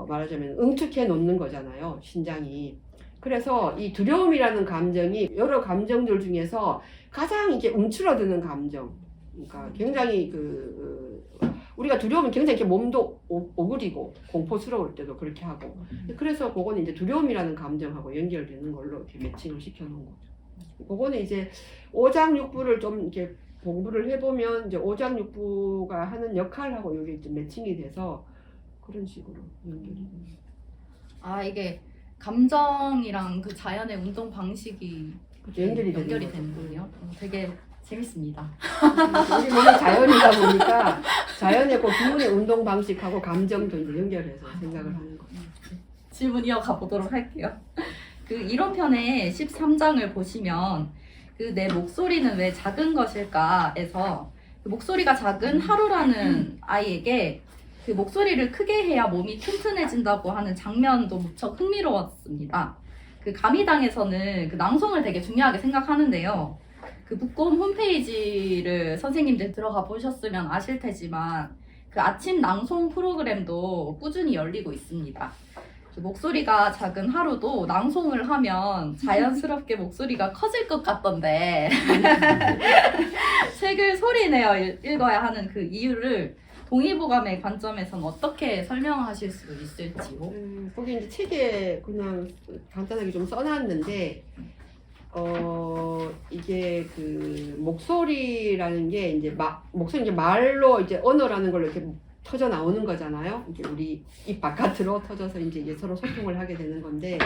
말하자면 응축해 놓는 거잖아요. 신장이. 그래서 이 두려움이라는 감정이 여러 감정들 중에서 가장 이렇게 움츠러드는 감정. 그러니까 굉장히 우리가 두려우면 굉장히 이렇게 몸도 오그리고 공포스러울 때도 그렇게 하고 그래서 그거는 이제 두려움이라는 감정하고 연결되는 걸로 이렇게 매칭을 시켜놓은 거죠. 그거는 이제 오장육부를 좀 이렇게 공부를 해보면 이제 오장육부가 하는 역할하고 이게 이제 매칭이 돼서 그런 식으로 연결이 됩니다. 이게 감정이랑 자연의 운동 방식이 연결이 되는군요. 되게 재밌습니다. 우리 몸이 자연이다 보니까 자연의 기운의 운동 방식하고 감정도 이제 연결해서 생각을 하는 거예요. 질문 이어가 보도록 할게요. 이론편의 13장을 보시면 내 목소리는 왜 작은 것일까에서 목소리가 작은 하루라는 아이에게 목소리를 크게 해야 몸이 튼튼해진다고 하는 장면도 무척 흥미로웠습니다. 가미당에서는 낭송을 되게 중요하게 생각하는데요. 북곰 홈페이지를 선생님들 들어가 보셨으면 아실 테지만 아침 낭송 프로그램도 꾸준히 열리고 있습니다. 목소리가 작은 하루도 낭송을 하면 자연스럽게 목소리가 커질 것 같던데 책을 소리내어 읽어야 하는 이유를 동의보감의 관점에서는 어떻게 설명하실 수 있을지요? 거기 이제 책에 그냥 간단하게 좀 써놨는데 이게 목소리라는 게 이제 목소리 이제 말로 이제 언어라는 걸로 이렇게 터져 나오는 거잖아요. 이제 우리 입 바깥으로 터져서 이제 서로 소통을 하게 되는 건데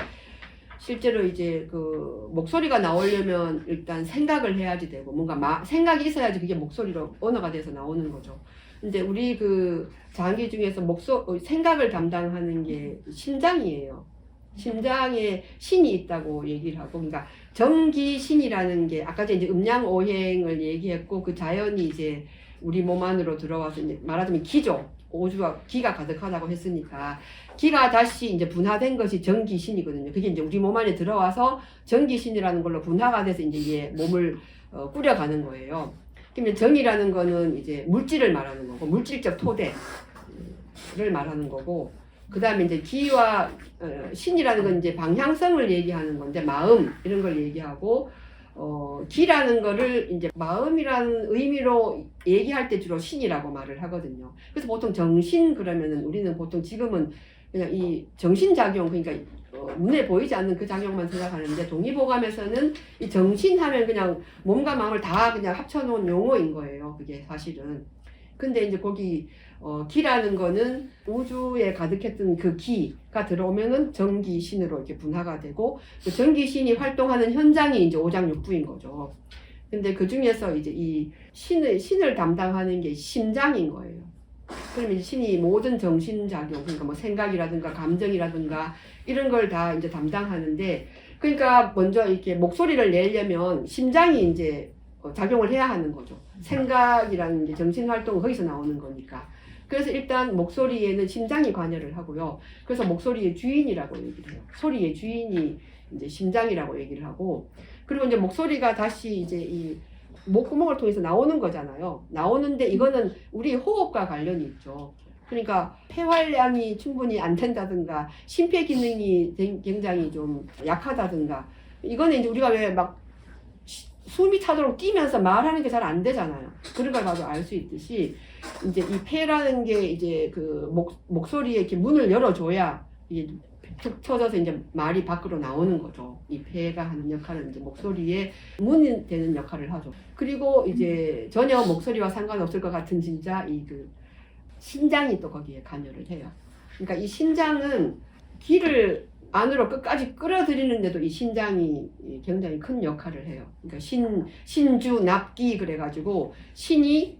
실제로 이제 목소리가 나오려면 일단 생각을 해야지 되고 뭔가 생각이 있어야지 그게 목소리로 언어가 돼서 나오는 거죠. 근데 우리 장기 중에서 생각을 담당하는 게 심장이에요. 심장에 신이 있다고 얘기를 하고, 그러니까 정기신이라는 게 아까 이제 음양오행을 얘기했고 그 자연이 이제 우리 몸 안으로 들어와서 이제 말하자면 기죠. 오주가 기가 가득하다고 했으니까 기가 다시 이제 분화된 것이 정기신이거든요. 그게 이제 우리 몸 안에 들어와서 정기신이라는 걸로 분화가 돼서 이제 몸을 꾸려가는 거예요. 그러면 정이라는 거는 이제 물질을 말하는 거고 물질적 토대를 말하는 거고 그 다음에 이제 기와 신이라는 건 이제 방향성을 얘기하는 건데 마음 이런 걸 얘기하고 기라는 거를 이제 마음이라는 의미로 얘기할 때 주로 신이라고 말을 하거든요. 그래서 보통 정신 그러면은 우리는 보통 지금은 그냥 이 정신작용 그러니까 눈에 보이지 않는 그 작용만 생각하는데 동의보감에서는 이 정신하면 그냥 몸과 마음을 다 그냥 합쳐놓은 용어인 거예요. 그게 사실은. 근데 이제 거기 기라는 거는 우주에 가득했던 그 기가 들어오면은 정기신으로 이렇게 분화가 되고 그 정기신이 활동하는 현장이 이제 오장육부인 거죠. 근데 그 중에서 이제 이 신을 담당하는 게 심장인 거예요. 그러면 신이 모든 정신작용, 그러니까 뭐 생각이라든가 감정이라든가 이런 걸 다 이제 담당하는데, 그러니까 먼저 이렇게 목소리를 내려면 심장이 이제 작용을 해야 하는 거죠. 생각이라는 게 정신활동은 거기서 나오는 거니까. 그래서 일단 목소리에는 심장이 관여를 하고요. 그래서 목소리의 주인이라고 얘기를 해요. 소리의 주인이 이제 심장이라고 얘기를 하고, 그리고 이제 목소리가 다시 이제 이 목구멍을 통해서 나오는 거잖아요. 나오는데 이거는 우리 호흡과 관련이 있죠. 그러니까 폐활량이 충분히 안 된다든가 심폐 기능이 굉장히 좀 약하다든가 이거는 이제 우리가 왜 막 숨이 차도록 뛰면서 말하는 게 잘 안 되잖아요. 그런 걸 봐도 알 수 있듯이 이제 이 폐라는 게 이제 그 목소리에 이렇게 문을 열어줘야 이게 툭 터져서 이제 말이 밖으로 나오는 거죠. 이 폐가 하는 역할은 이제 목소리에 문이 되는 역할을 하죠. 그리고 이제 전혀 목소리와 상관없을 것 같은 진짜 이 그 신장이 또 거기에 관여를 해요. 그러니까 이 신장은 기를 안으로 끝까지 끌어들이는데도 이 신장이 굉장히 큰 역할을 해요. 그러니까 신주 납기 그래가지고 신이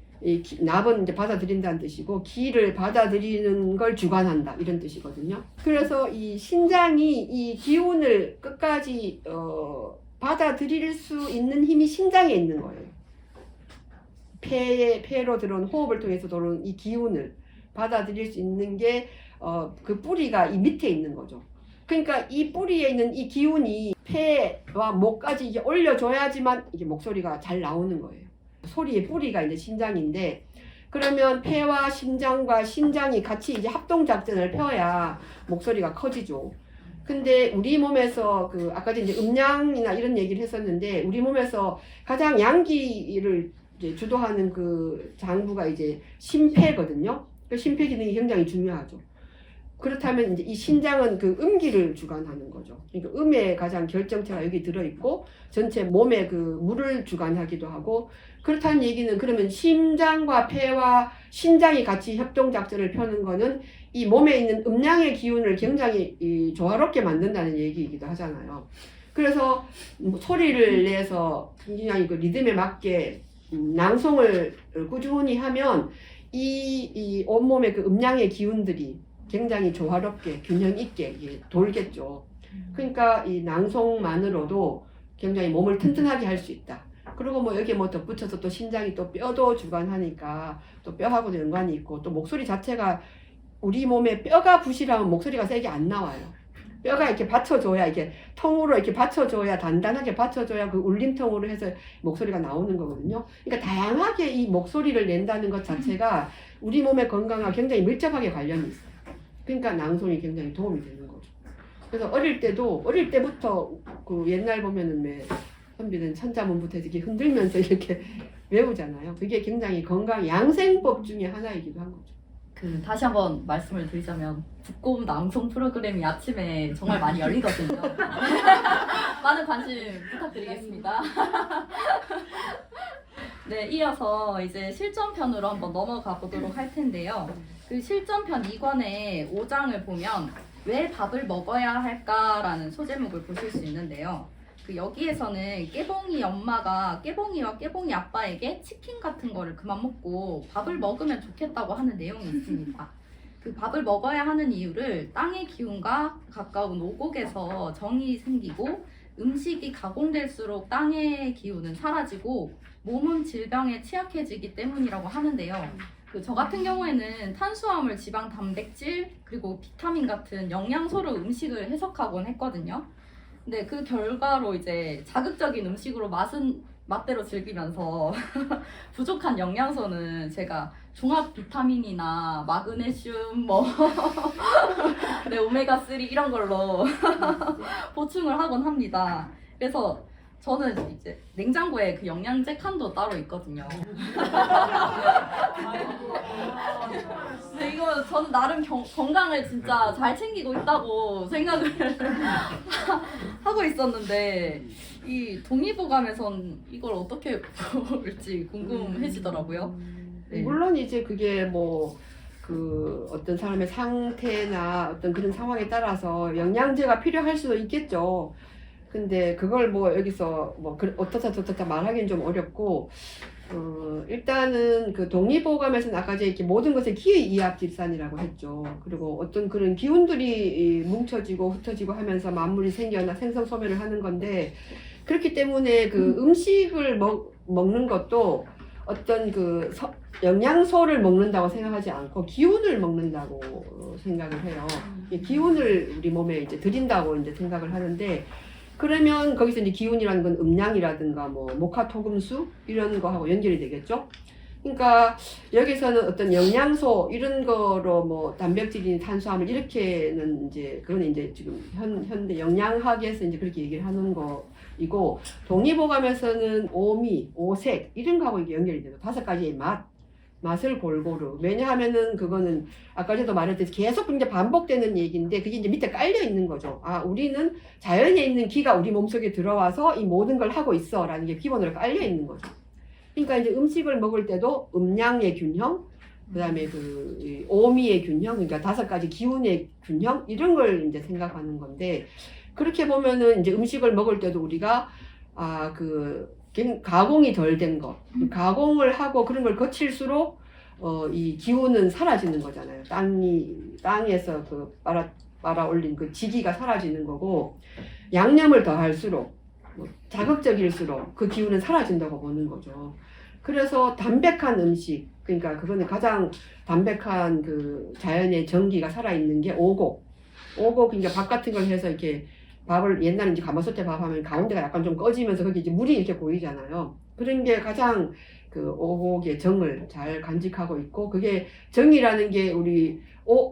납은 이제 받아들인다는 뜻이고 기를 받아들이는 걸 주관한다 이런 뜻이거든요. 그래서 이 신장이 이 기운을 끝까지 받아들일 수 있는 힘이 신장에 있는 거예요. 폐로 들어온 호흡을 통해서 들어온 이 기운을 받아들일 수 있는 게 그 뿌리가 이 밑에 있는 거죠. 그러니까 이 뿌리에 있는 이 기운이 폐와 목까지 이제 올려줘야지만 이게 목소리가 잘 나오는 거예요. 소리의 뿌리가 이제 신장인데 그러면 폐와 심장과 신장이 같이 이제 합동작전을 펴야 목소리가 커지죠. 근데 우리 몸에서 그 아까 이제 음양이나 이런 얘기를 했었는데 우리 몸에서 가장 양기를 이제 주도하는 그 장부가 이제 심폐거든요. 그 심폐 기능이 굉장히 중요하죠. 그렇다면 이제 이 신장은 그 음기를 주관하는 거죠. 그러니까 음의 가장 결정체가 여기 들어있고 전체 몸의 그 물을 주관하기도 하고 그렇다는 얘기는 그러면 심장과 폐와 신장이 같이 협동작전을 펴는 거는 이 몸에 있는 음양의 기운을 굉장히 조화롭게 만든다는 얘기이기도 하잖아요. 그래서 소리를 내서 굉장히 그 리듬에 맞게 낭송을 꾸준히 하면 이 온몸의 그 음양의 기운들이 굉장히 조화롭게 균형 있게 돌겠죠. 그러니까 이 낭송만으로도 굉장히 몸을 튼튼하게 할 수 있다. 그리고 뭐 여기에 뭐 덧붙여서 또 신장이 또 뼈도 주관하니까 또 뼈하고도 연관이 있고 또 목소리 자체가 우리 몸에 뼈가 부실하면 목소리가 세게 안 나와요. 뼈가 이렇게 받쳐줘야 이렇게 통으로 이렇게 받쳐줘야 단단하게 받쳐줘야 그 울림통으로 해서 목소리가 나오는 거거든요. 그러니까 다양하게 이 목소리를 낸다는 것 자체가 우리 몸의 건강과 굉장히 밀접하게 관련이 있어요. 그러니까 낭송이 굉장히 도움이 되는 거죠. 그래서 어릴 때부터 그 옛날 보면은 왜 선비는 천자문부터 이렇게 흔들면서 이렇게 외우잖아요. 그게 굉장히 건강 양생법 중에 하나이기도 한 거죠. 그 다시 한번 말씀을 드리자면 두꺼운 낭송 프로그램이 아침에 정말 많이 열리거든요. 많은 관심 부탁드리겠습니다. 네, 이어서 이제 실전편으로 한번 넘어가 보도록 할 텐데요. 그 실전편 2권의 5장을 보면 왜 밥을 먹어야 할까라는 소제목을 보실 수 있는데요. 그 여기에서는 깨봉이 엄마가 깨봉이와 깨봉이 아빠에게 치킨 같은 거를 그만 먹고 밥을 먹으면 좋겠다고 하는 내용이 있습니다. 그 밥을 먹어야 하는 이유를 땅의 기운과 가까운 오곡에서 정이 생기고 음식이 가공될수록 땅의 기운은 사라지고 몸은 질병에 취약해지기 때문이라고 하는데요. 그 저 같은 경우에는 탄수화물, 지방, 단백질, 그리고 비타민 같은 영양소로 음식을 해석하곤 했거든요. 근데 그 결과로 이제 자극적인 음식으로 맛대로 즐기면서 부족한 영양소는 제가 종합 비타민이나 마그네슘, 네, 오메가3 이런 걸로 보충을 하곤 합니다. 그래서 저는 이제 냉장고에 그 영양제 칸도 따로 있거든요. 근데 이거 저는 나름 건강을 진짜 잘 챙기고 있다고 생각을 하고 있었는데 이 동의보감에선 이걸 어떻게 볼지 궁금해지더라고요. 네. 물론 이제 그게 뭐 그 어떤 사람의 상태나 어떤 그런 상황에 따라서 영양제가 필요할 수도 있겠죠. 근데 그걸 뭐 여기서 뭐 어떻다 말하기는 좀 어렵고 일단은 그 동의보감에서는 아까 이렇게 모든 것의 기의이합집산이라고 했죠. 그리고 어떤 그런 기운들이 뭉쳐지고 흩어지고 하면서 만물이 생겨나 생성소멸을 하는 건데 그렇기 때문에 그 음식을 먹는 것도 어떤 그 영양소를 먹는다고 생각하지 않고 기운을 먹는다고 생각을 해요. 기운을 우리 몸에 이제 들인다고 이제 생각을 하는데 그러면 거기서 이제 기운이라는 건 음양이라든가 뭐 목화토금수 이런 거하고 연결이 되겠죠. 그러니까 여기서는 어떤 영양소 이런 거로 뭐 단백질이나 탄수화물 이렇게는 이제 그건 이제 지금 현대 영양학에서 이제 그렇게 얘기를 하는 거이고, 동의보감에서는 오미, 오색 이런 거하고 이게 연결이 돼요. 5가지의 맛을 골고루. 왜냐하면은 그거는 아까 전에도 말했듯이 계속 이제 반복되는 얘기인데 그게 이제 밑에 깔려 있는 거죠. 아, 우리는 자연에 있는 기가 우리 몸속에 들어와서 이 모든 걸 하고 있어라는 게 기본으로 깔려 있는 거죠. 그러니까 이제 음식을 먹을 때도 음양의 균형, 그다음에 그 오미의 균형, 그러니까 5가지 기운의 균형 이런 걸 이제 생각하는 건데, 그렇게 보면은 이제 음식을 먹을 때도 우리가 가공이 덜 된 것, 가공을 하고 그런 걸 거칠수록 이 기운은 사라지는 거잖아요. 땅에서 그 빨아 올린 그 지기가 사라지는 거고, 양념을 더 할수록 자극적일수록 그 기운은 사라진다고 보는 거죠. 그래서 담백한 음식, 그러니까 그거는 가장 담백한 그 자연의 전기가 살아있는 게 오곡, 그러니까 밥 같은 걸 해서 이렇게 밥을 옛날에 이제 가마솥에 밥 하면 가운데가 약간 좀 꺼지면서 거기 이제 물이 이렇게 보이잖아요. 그런 게 가장 그 오곡의 정을 잘 간직하고 있고, 그게 정이라는 게 우리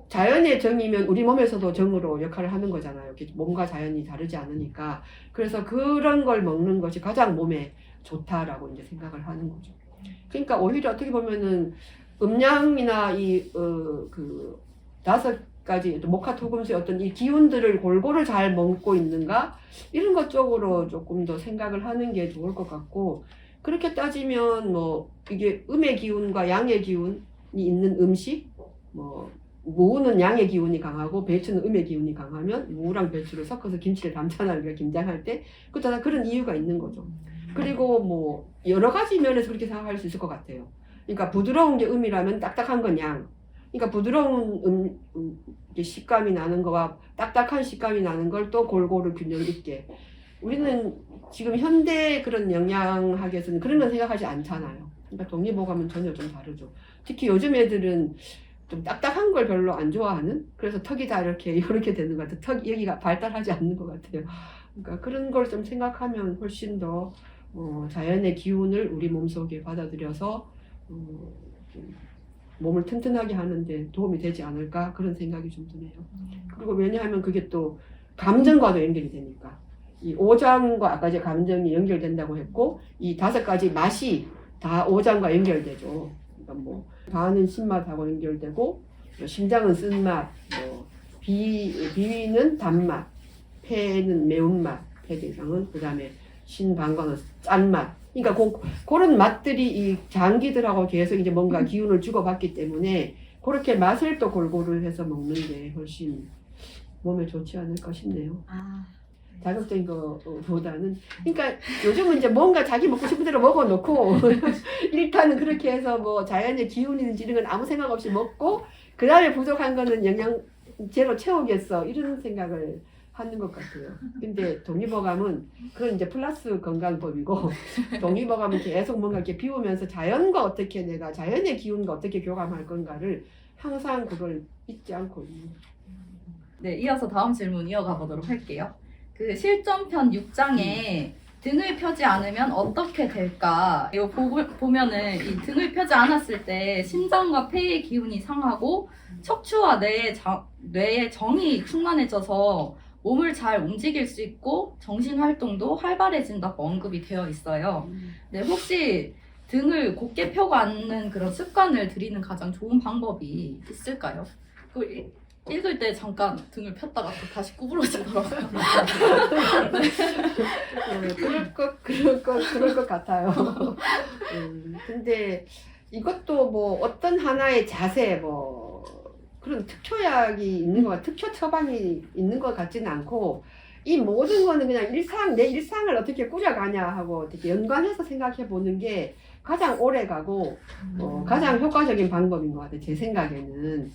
자연의 정이면 우리 몸에서도 정으로 역할을 하는 거잖아요. 몸과 자연이 다르지 않으니까. 그래서 그런 걸 먹는 것이 가장 몸에 좋다라고 이제 생각을 하는 거죠. 그러니까 오히려 어떻게 보면은 음양이나 그 5가지 목화토금수의 어떤 이 기운들을 골고루 잘 먹고 있는가 이런 것 쪽으로 조금 더 생각을 하는 게 좋을 것 같고, 그렇게 따지면 뭐 이게 음의 기운과 양의 기운이 있는 음식, 뭐 무는 양의 기운이 강하고 배추는 음의 기운이 강하면 무랑 배추를 섞어서 김치를 담잖아요. 우리가 김장할 때. 그것도 그런 이유가 있는 거죠. 그리고 뭐 여러 가지 면에서 그렇게 생각할 수 있을 것 같아요. 그러니까 부드러운 게 음이라면 딱딱한 건 양. 그러니까 부드러운 식감이 나는 거와 딱딱한 식감이 나는 걸 또 골고루 균형 있게. 우리는 지금 현대 그런 영양학에서는 그런 건 생각하지 않잖아요. 그러니까 동의보감은 전혀 좀 다르죠. 특히 요즘 애들은 좀 딱딱한 걸 별로 안 좋아하는, 그래서 턱이 다 이렇게 되는 것 같아요. 여기가 발달하지 않는 것 같아요. 그러니까 그런 걸 좀 생각하면 훨씬 더 자연의 기운을 우리 몸속에 받아들여서 좀 몸을 튼튼하게 하는데 도움이 되지 않을까 그런 생각이 좀 드네요. 그리고 왜냐하면 그게 또 감정과도 연결이 되니까, 이 오장과 아까 이제 감정이 연결된다고 했고, 이 5가지 맛이 다 오장과 연결되죠. 그러니까 뭐 간은 신맛하고 연결되고, 심장은 쓴맛, 비위는 단맛, 폐는 매운맛, 폐대상은 그다음에 신방광은 짠맛. 그러니까 그런 맛들이 이 장기들하고 계속 이제 뭔가 기운을 주고받기 때문에 그렇게 맛을 또 골고루 해서 먹는 게 훨씬 몸에 좋지 않을까 싶네요. 자극적인 거보다는. 그러니까 요즘은 이제 뭔가 자기 먹고 싶은 대로 먹어놓고 일단은 그렇게 해서 뭐 자연의 기운이든지 이런 건 아무 생각 없이 먹고, 그 다음에 부족한 거는 영양제로 채우겠어 이런 생각을 하는 것 같아요. 근데 동의보감은 그건 이제 플러스 건강법이고, 동의보감은 계속 뭔가 이렇게 비우면서 자연과 어떻게 내가 자연의 기운과 어떻게 교감할 건가를 항상 그걸 잊지 않고 있는 거죠. 네, 이어서 다음 질문 이어가 보도록 할게요. 그 실전편 6장에 등을 펴지 않으면 어떻게 될까? 이거 보면은 이 등을 펴지 않았을 때 심장과 폐의 기운이 상하고 척추와 뇌의 정이 충만해져서 몸을 잘 움직일 수 있고 정신 활동도 활발해진다고 언급이 되어 있어요. 네, 혹시 등을 곧게 펴고 앉는 그런 습관을 들이는 가장 좋은 방법이 있을까요? 읽을 때 잠깐 등을 폈다가 또 다시 구부러지더라고요. 그럴 것 같아요. 근데 이것도 뭐 어떤 하나의 자세, 뭐 그런 특효약이 있는 것 특효 처방이 있는 것 같지는 않고, 이 모든 거는 그냥 내 일상을 어떻게 꾸려가냐 하고 어떻게 연관해서 생각해 보는 게 가장 오래 가고 가장 효과적인 방법인 것 같아요. 제 생각에는.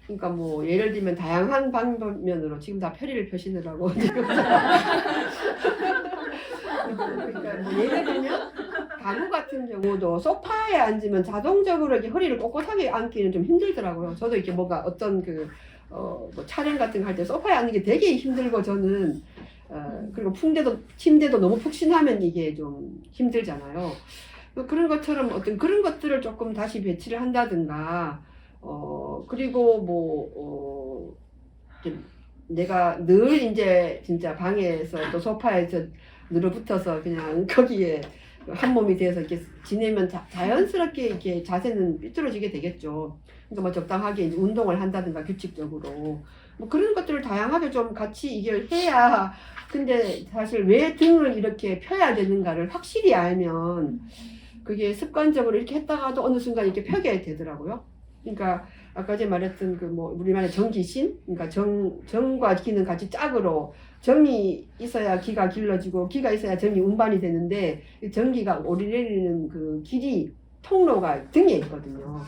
그러니까 뭐 예를 들면 다양한 방면으로 지금 다 펴리를 펴시느라고 지금 그러니까 뭐 예를 들면 가구 같은 경우도 소파에 앉으면 자동적으로 이렇게 허리를 꼿꼿하게 앉기는 좀 힘들더라고요. 저도 이렇게 뭔가 어떤 뭐 촬영 같은 거 할 때 소파에 앉는 게 되게 힘들고, 저는 그리고 침대도 너무 푹신하면 이게 좀 힘들잖아요. 그런 것처럼 어떤 그런 것들을 조금 다시 배치를 한다든가, 그리고 이렇게 내가 늘 이제 진짜 방에서 또 소파에서 늘어붙어서 그냥 거기에 한 몸이 돼서 이렇게 지내면 자연스럽게 이렇게 자세는 삐뚤어지게 되겠죠. 그러니까 뭐 적당하게 이제 운동을 한다든가 규칙적으로 뭐 그런 것들을 다양하게 좀 같이 이걸 해야. 근데 사실 왜 등을 이렇게 펴야 되는가를 확실히 알면 그게 습관적으로 이렇게 했다가도 어느 순간 이렇게 펴게 되더라고요. 그러니까 아까 제가 말했던 그 뭐 우리말의 정기신, 그러니까 정과 기는 같이 짝으로 정이 있어야 기가 길러지고 기가 있어야 정이 운반이 되는데 정기가 오르내리는 그 길이 통로가 등에 있거든요.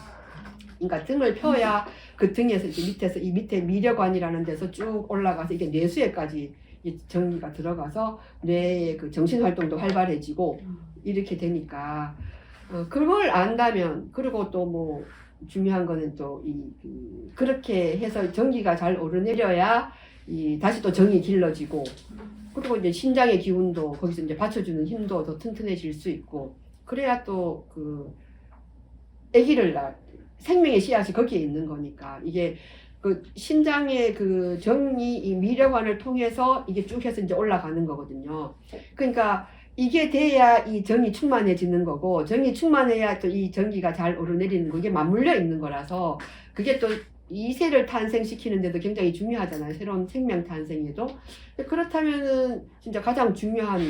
그러니까 등을 펴야 그 등에서 이렇게 밑에서 이 밑에 미려관이라는 데서 쭉 올라가서 이게 뇌수에까지 전기가 들어가서 뇌의 그 정신 활동도 활발해지고 이렇게 되니까 그걸 안다면, 그리고 또 뭐 중요한 거는 또 그렇게 해서 전기가 잘 오르내려야 다시 또 정이 길러지고, 그리고 이제 신장의 기운도 거기서 이제 받쳐주는 힘도 더 튼튼해질 수 있고, 그래야 또 그 아기를 생명의 씨앗이 거기에 있는 거니까 이게 그 신장의 그 정이 이 미려관을 통해서 이게 쭉 해서 이제 올라가는 거거든요. 그러니까 이게 돼야 이 정이 충만해지는 거고, 정이 충만해야 또 이 전기가 잘 오르내리는 거, 이게 맞물려 있는 거라서 그게 또 이세를 탄생시키는데도 굉장히 중요하잖아요. 새로운 생명 탄생에도. 그렇다면은 진짜 가장 중요한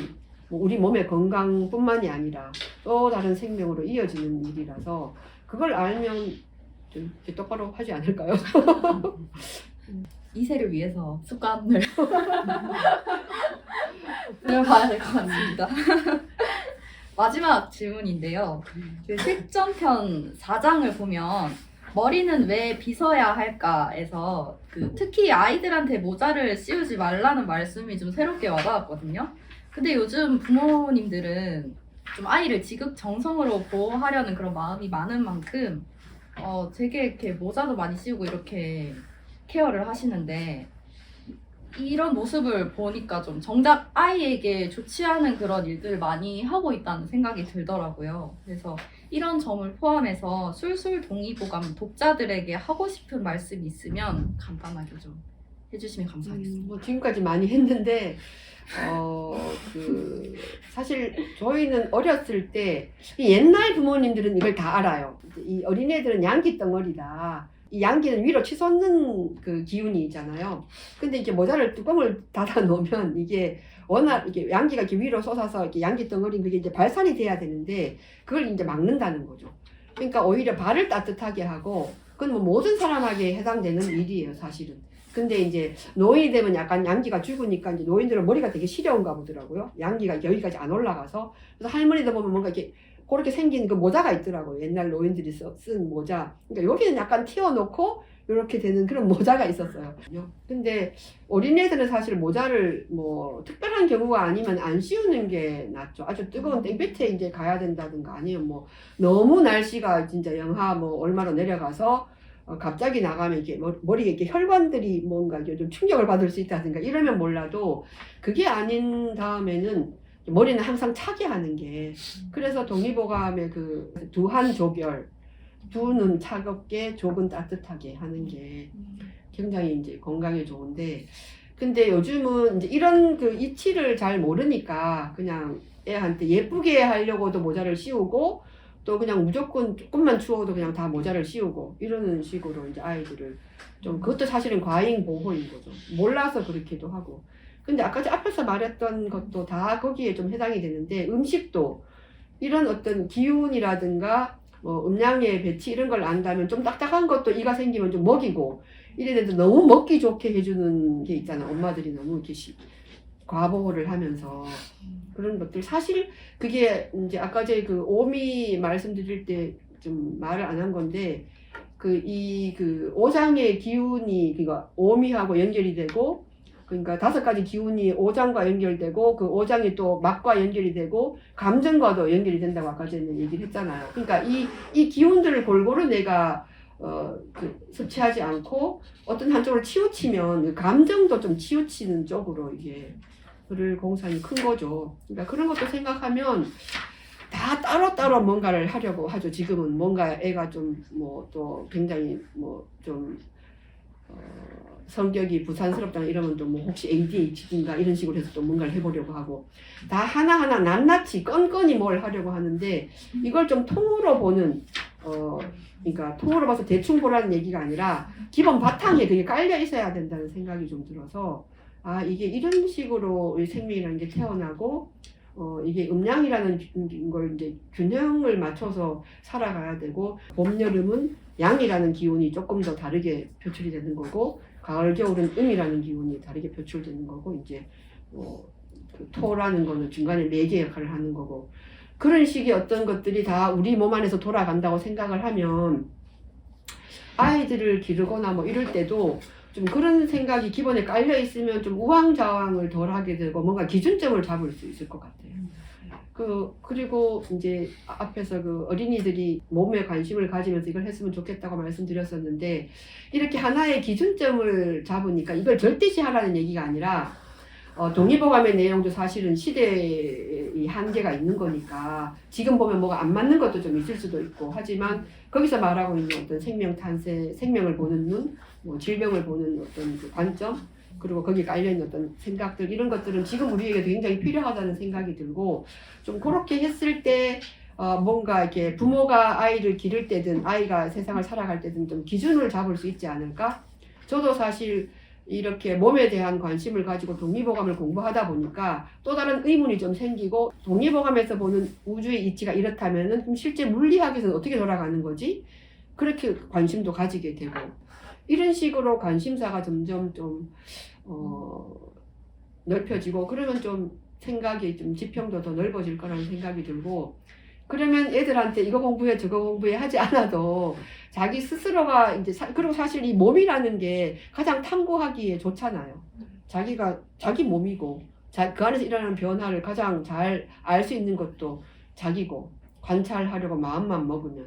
뭐 우리 몸의 건강뿐만이 아니라 또 다른 생명으로 이어지는 일이라서 그걸 알면 좀 똑바로 하지 않을까요? 이세를 위해서 습관을 들어봐야 될 것 같습니다. 마지막 질문인데요. 그 실전편 4장을 보면 머리는 왜 빗어야 할까에서 특히 아이들한테 모자를 씌우지 말라는 말씀이 좀 새롭게 와닿았거든요. 근데 요즘 부모님들은 좀 아이를 지극정성으로 보호하려는 그런 마음이 많은 만큼 되게 이렇게 모자도 많이 씌우고 이렇게 케어를 하시는데, 이런 모습을 보니까 좀 정작 아이에게 좋지 않은 그런 일들을 많이 하고 있다는 생각이 들더라고요. 그래서 이런 점을 포함해서 술술 동의보감 독자들에게 하고 싶은 말씀이 있으면 간단하게 좀 해주시면 감사하겠습니다. 뭐 지금까지 많이 했는데 사실 저희는 어렸을 때 이 옛날 부모님들은 이걸 다 알아요. 이 어린애들은 양기 덩어리다. 이 양기는 위로 치솟는 그 기운이 있잖아요. 근데 이게 모자를 뚜껑을 닫아 놓으면 이게 워낙 이게 양기가 이렇게 위로 솟아서 이렇게 양기 덩어리인 그게 이제 발산이 돼야 되는데 그걸 이제 막는다는 거죠. 그러니까 오히려 발을 따뜻하게 하고, 그건 뭐 모든 사람에게 해당되는 일이에요, 사실은. 근데 이제 노인이 되면 약간 양기가 죽으니까 이제 노인들은 머리가 되게 시려운가 보더라고요. 양기가 여기까지 안 올라가서. 그래서 할머니들 보면 뭔가 이렇게 그렇게 생긴 그 모자가 있더라고요. 옛날 노인들이 쓴 모자. 그러니까 여기는 약간 튀어놓고 이렇게 되는 그런 모자가 있었어요. 근데 어린애들은 사실 모자를 뭐 특별한 경우가 아니면 안 씌우는 게 낫죠. 아주 뜨거운 땡볕에 이제 가야 된다든가, 아니면 뭐 너무 날씨가 진짜 영하 뭐 얼마로 내려가서 갑자기 나가면 이렇게 머리에 이렇게 혈관들이 뭔가 좀 충격을 받을 수 있다든가 이러면 몰라도, 그게 아닌 다음에는 머리는 항상 차게 하는 게, 그래서 동의보감의 그 두한 조결, 두는 차갑게 족은 따뜻하게 하는 게 굉장히 이제 건강에 좋은데, 근데 요즘은 이제 이런 그 이치를 잘 모르니까 그냥 애한테 예쁘게 하려고도 모자를 씌우고, 또 그냥 무조건 조금만 추워도 그냥 다 모자를 씌우고 이러는 식으로 이제 아이들을 좀, 그것도 사실은 과잉 보호인 거죠. 몰라서 그렇기도 하고. 근데 아까 앞에서 말했던 것도 다 거기에 좀 해당이 되는데, 음식도 이런 어떤 기운이라든가 뭐 음양의 배치 이런 걸 안다면 좀 딱딱한 것도 이가 생기면 좀 먹이고 이래도 너무 먹기 좋게 해주는 게 있잖아. 엄마들이 너무 이렇게 과보호를 하면서 그런 것들, 사실 그게 이제 아까 제 그 오미 말씀드릴 때 좀 말을 안 한 건데, 그 오장의 기운이 그러니까 오미하고 연결이 되고, 그러니까 5가지 기운이 오장과 연결되고, 그 오장이 또 막과 연결이 되고 감정과도 연결이 된다고 아까 전에 얘기를 했잖아요. 그러니까 이 기운들을 골고루 내가 섭취하지 않고 어떤 한쪽으로 치우치면 감정도 좀 치우치는 쪽으로 이게 그럴 공산이 큰 거죠. 그러니까 그런 것도 생각하면 다 따로따로 뭔가를 하려고 하죠. 지금은 뭔가 애가 좀 뭐 또 굉장히 뭐좀 성격이 부산스럽다 이러면 또 뭐 혹시 ADHD인가 이런 식으로 해서 또 뭔가를 해보려고 하고 다 하나하나 낱낱이 건건이 뭘 하려고 하는데 이걸 좀 통으로 보는 그러니까 통으로 봐서 대충 보라는 얘기가 아니라 기본 바탕에 그게 깔려 있어야 된다는 생각이 좀 들어서 아 이게 이런 식으로 우리 생명이라는 게 태어나고 이게 음양이라는 걸 이제 균형을 맞춰서 살아가야 되고 봄 여름은 양이라는 기운이 조금 더 다르게 표출이 되는 거고 가을 겨울은 음이라는 기운이 다르게 표출되는 거고 이제 그 토라는 거는 중간에 매개 역할을 하는 거고 그런 식의 어떤 것들이 다 우리 몸 안에서 돌아간다고 생각을 하면 아이들을 기르거나 뭐 이럴 때도 좀 그런 생각이 기본에 깔려 있으면 좀 우왕좌왕을 덜 하게 되고 뭔가 기준점을 잡을 수 있을 것 같아요. 그리고 이제 앞에서 그 어린이들이 몸에 관심을 가지면서 이걸 했으면 좋겠다고 말씀드렸었는데 이렇게 하나의 기준점을 잡으니까 이걸 절대시하라는 얘기가 아니라 동의보감의 내용도 사실은 시대의 한계가 있는 거니까 지금 보면 뭐가 안 맞는 것도 좀 있을 수도 있고 하지만 거기서 말하고 있는 어떤 생명 탄생, 생명을 보는 눈, 뭐 질병을 보는 어떤 그 관점 그리고 거기에 깔려있는 어떤 생각들 이런 것들은 지금 우리에게 굉장히 필요하다는 생각이 들고 좀 그렇게 했을 때 뭔가 이렇게 부모가 아이를 기를 때든 아이가 세상을 살아갈 때든 좀 기준을 잡을 수 있지 않을까? 저도 사실 이렇게 몸에 대한 관심을 가지고 동의보감을 공부하다 보니까 또 다른 의문이 좀 생기고 동의보감에서 보는 우주의 이치가 이렇다면은 그럼 실제 물리학에서는 어떻게 돌아가는 거지? 그렇게 관심도 가지게 되고 이런 식으로 관심사가 점점 좀 넓혀지고 그러면 좀 생각이 좀 지평도 더 넓어질 거라는 생각이 들고 그러면 애들한테 이거 공부해 저거 공부해 하지 않아도 자기 스스로가 이제 그리고 사실 이 몸이라는 게 가장 탐구하기에 좋잖아요. 자기가 자기 몸이고 그 안에서 일어나는 변화를 가장 잘 알 수 있는 것도 자기고 관찰하려고 마음만 먹으면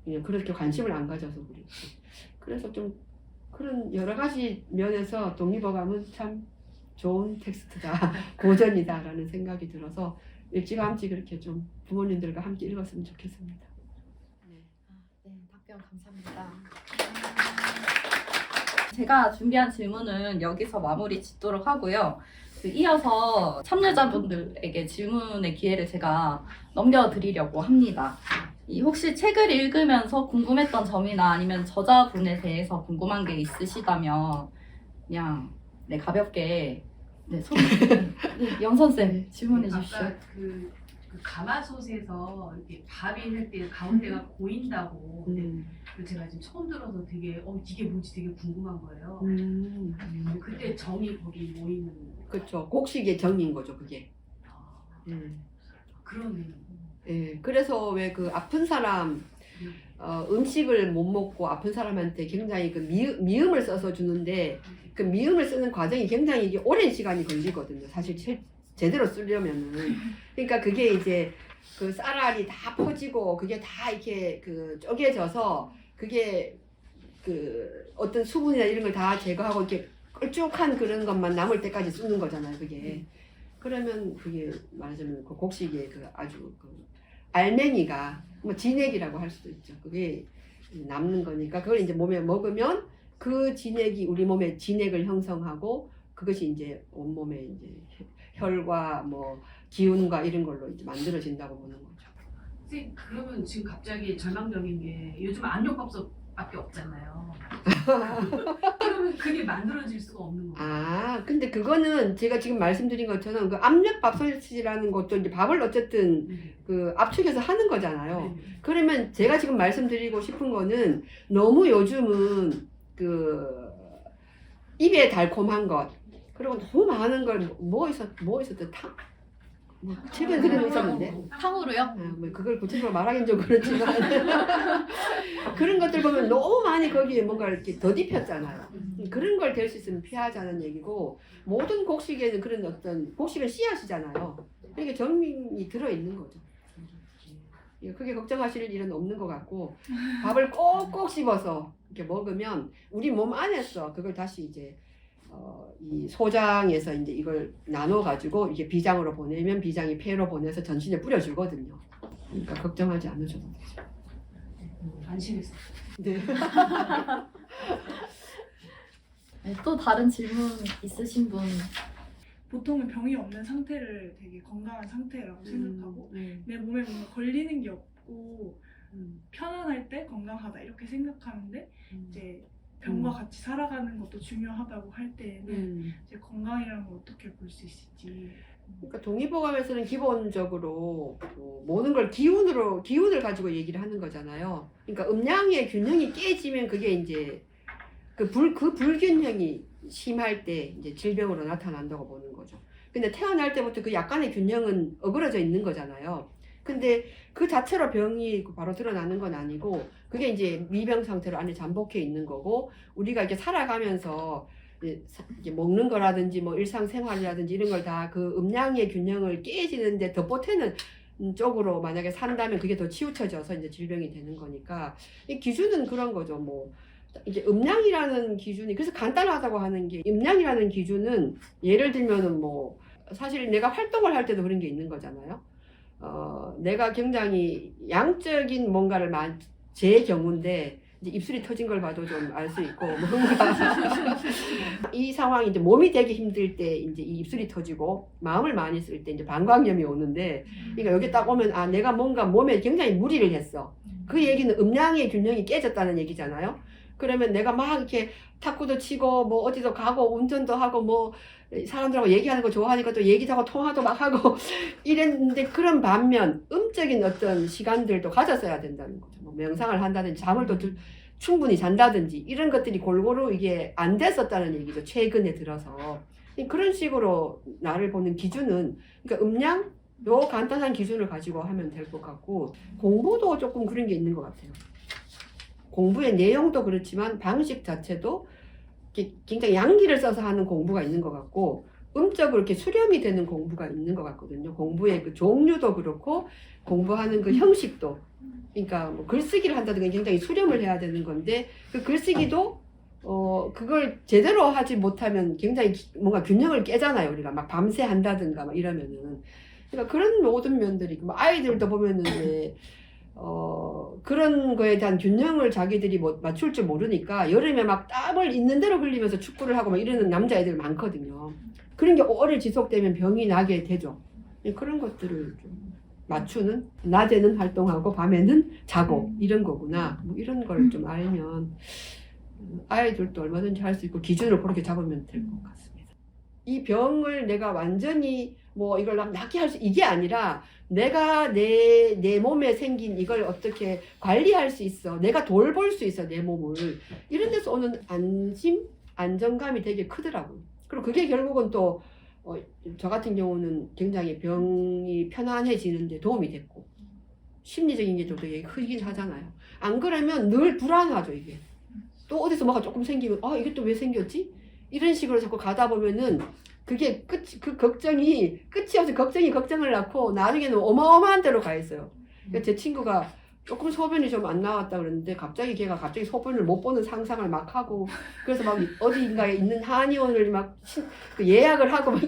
그냥 그렇게 관심을 안 가져서 그렇지. 그래서 좀 그런 여러 가지 면에서 동의보감은 참 좋은 텍스트다, 고전이다라는 생각이 들어서 일찌감치 그렇게 좀 부모님들과 함께 읽었으면 좋겠습니다. 네, 답변 감사합니다. 제가 준비한 질문은 여기서 마무리 짓도록 하고요. 이어서 참여자분들에게 질문의 기회를 제가 넘겨드리려고 합니다. 혹시 책을 읽으면서 궁금했던 점이나 아니면 저자분에 대해서 궁금한 게 있으시다면 그냥 네, 가볍게 네, 영선쌤 질문해 주십시오. 아까 그 가마솥에서 이렇게 밥이 할 때 가운데가 고인다고 그 제가 지금 처음 들어서 되게 이게 뭐지 되게 궁금한 거예요. 그때 정이 거기 모이는 그렇죠. 곡식의 정인 거죠 그게. 그러네요. 예, 그래서 왜 그 아픈 사람 음식을 못 먹고 아픈 사람한테 굉장히 그 미음을 써서 주는데 그 미음을 쓰는 과정이 굉장히 이게 오랜 시간이 걸리거든요. 사실 제대로 쓰려면은. 그러니까 그게 이제 그 쌀알이 다 퍼지고 그게 다 이렇게 그 쪼개져서 그게 그 어떤 수분이나 이런 걸 다 제거하고 이렇게 걸쭉한 그런 것만 남을 때까지 쓰는 거잖아요. 그게. 그러면 그게 말하자면 그 곡식의 그 아주 그 알맹이가 뭐 진액이라고 할 수도 있죠. 그게 남는 거니까 그걸 이제 몸에 먹으면 그 진액이 우리 몸에 진액을 형성하고 그것이 이제 온몸에 이제 혈과 뭐 기운과 이런 걸로 이제 만들어진다고 보는 거죠. 선생님 그러면 지금 갑자기 절망적인 게 요즘 압력밥솥밖에 없잖아요. 그러면 그게 만들어질 수가 없는 거예요. 아, 근데 그거는 제가 지금 말씀드린 것처럼 그 압력밥솥이라는 것도 이제 밥을 어쨌든 그 압축해서 하는 거잖아요. 그러면 제가 지금 말씀드리고 싶은 거는 너무 요즘은 그 입에 달콤한 것 그리고 너무 많은 걸 뭐 있었던 탕? 뭐 최근에 그런 거 있었는데 탕후루요? 뭐 그걸 구체적으로 말하긴 좀 그렇지만 그런 것들 보면 너무 많이 거기에 뭔가 이렇게 덧입혔잖아요. 그런 걸 될 수 있으면 피하자는 얘기고 모든 곡식에는 그런 어떤 곡식은 씨앗이잖아요. 그러니까 정이 들어있는 거죠. 크게 걱정하실 일은 없는 것 같고 밥을 꼭꼭 씹어서 이렇게 먹으면 우리 몸 안에서 그걸 다시 이제 이 소장에서 이제 이걸 나눠 가지고 이게 비장으로 보내면 비장이 폐로 보내서 전신에 뿌려주거든요. 그러니까 걱정하지 않으셔도 되죠. 안심했어. 네. 네, 또 다른 질문 있으신 분? 보통은 병이 없는 상태를 되게 건강한 상태라고 생각하고 내 몸에 뭔가 걸리는 게 없고 편안할 때 건강하다 이렇게 생각하는데 이제 병과 같이 살아가는 것도 중요하다고 할 때에는 이제 건강이라는 걸 어떻게 볼 수 있을지. 그러니까 동의보감에서는 기본적으로 모든 걸 기운을 가지고 얘기를 하는 거잖아요. 그러니까 음양의 균형이 깨지면 그게 이제 그 불균형이 심할 때 이제 질병으로 나타난다고 보는 거죠. 근데 태어날 때부터 그 약간의 균형은 어그러져 있는 거잖아요. 근데 그 자체로 병이 바로 드러나는 건 아니고 그게 이제 미병 상태로 안에 잠복해 있는 거고 우리가 이렇게 살아가면서 이제 먹는 거라든지 뭐 일상생활이라든지 이런 걸 다 그 음양의 균형을 깨지는데 더 보태는 쪽으로 만약에 산다면 그게 더 치우쳐져서 이제 질병이 되는 거니까 이 기준은 그런 거죠. 뭐 이제 음양이라는 기준이 그래서 간단하다고 하는 게 음양이라는 기준은 예를 들면은 뭐 사실 내가 활동을 할 때도 그런 게 있는 거잖아요. 내가 굉장히 양적인 뭔가를 제 경우인데 이제 입술이 터진 걸 봐도 좀 알 수 있고 뭔가 이 상황이 이제 몸이 되게 힘들 때 이제 이 입술이 터지고 마음을 많이 쓸 때 이제 방광염이 오는데 그러니까 여기 딱 오면 아 내가 뭔가 몸에 굉장히 무리를 했어. 그 얘기는 음양의 균형이 깨졌다는 얘기잖아요. 그러면 내가 막 이렇게 탁구도 치고 뭐 어디도 가고 운전도 하고 뭐 사람들하고 얘기하는 거 좋아하니까 또 얘기도 하고 통화도 막 하고 이랬는데 그런 반면 음적인 어떤 시간들도 가졌어야 된다는 거죠. 뭐 명상을 한다든지 잠을 또 충분히 잔다든지 이런 것들이 골고루 이게 안 됐었다는 얘기죠. 최근에 들어서. 그런 식으로 나를 보는 기준은 그러니까 음양 요 간단한 기준을 가지고 하면 될 것 같고 공부도 조금 그런 게 있는 것 같아요. 공부의 내용도 그렇지만 방식 자체도 굉장히 양기를 써서 하는 공부가 있는 것 같고 음적으로 이렇게 수렴이 되는 공부가 있는 것 같거든요. 공부의 그 종류도 그렇고 공부하는 그 형식도 그러니까 뭐 글쓰기를 한다든가 굉장히 수렴을 해야 되는 건데 그 글쓰기도 그걸 제대로 하지 못하면 굉장히 뭔가 균형을 깨잖아요. 우리가 막 밤새 한다든가 막 이러면은 그러니까 그런 모든 면들이 뭐 아이들도 보면은 왜 그런 거에 대한 균형을 자기들이 뭐 맞출 줄 모르니까 여름에 막 땀을 있는 대로 흘리면서 축구를 하고 막 이러는 남자애들 많거든요. 그런 게 오래 지속되면 병이 나게 되죠. 그런 것들을 좀 맞추는 낮에는 활동하고 밤에는 자고 이런 거구나. 뭐 이런 걸 좀 알면 아이들도 얼마든지 할 수 있고 기준을 그렇게 잡으면 될 것 같습니다. 이 병을 내가 완전히 뭐 이걸 낫게 할 수 이게 아니라 내가 내 몸에 생긴 이걸 어떻게 관리할 수 있어. 내가 돌볼 수 있어 내 몸을. 이런 데서 오는 안정감이 되게 크더라고요. 그리고 그게 결국은 또 저 같은 경우는 굉장히 병이 편안해지는데 도움이 됐고 심리적인 게 좀 되게 크긴 하잖아요. 안 그러면 늘 불안하죠 이게. 또 어디서 뭐가 조금 생기면 이게 또 왜 생겼지? 이런 식으로 자꾸 가다 보면은 그게 그 걱정이 끝이 없이 걱정을 낳고 나중에는 어마어마한 데로 가 있어요. 그러니까 제 친구가 조금 소변이 좀 안 나왔다 그러는데 걔가 갑자기 소변을 못 보는 상상을 막 하고 그래서 막 어디인가에 있는 한의원을 막 예약을 하고 막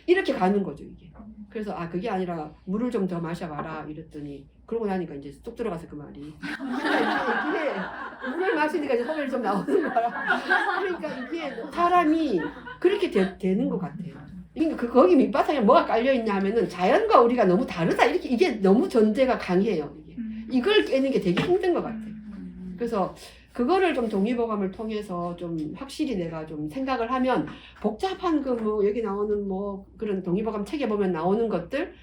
이렇게 가는 거죠 이게. 그래서 그게 아니라 물을 좀 더 마셔봐라 이랬더니 그러고 나니까 이제 쏙 들어가서 그 말이 이게 물을 마시니까 이제 소변이 좀 나오는 거라. 그러니까 이게 사람이 그렇게 되는 것 같아요. 그러니까 거기 밑바탕에 뭐가 깔려있냐 하면은 자연과 우리가 너무 다르다 이게 너무 전제가 강해요. 이걸 깨는 게 되게 힘든 것 같아요. 그래서 그거를 좀 동의보감을 통해서 좀 확실히 내가 좀 생각을 하면 복잡한 그 뭐 여기 나오는 뭐 그런 동의보감 책에 보면 나오는 것들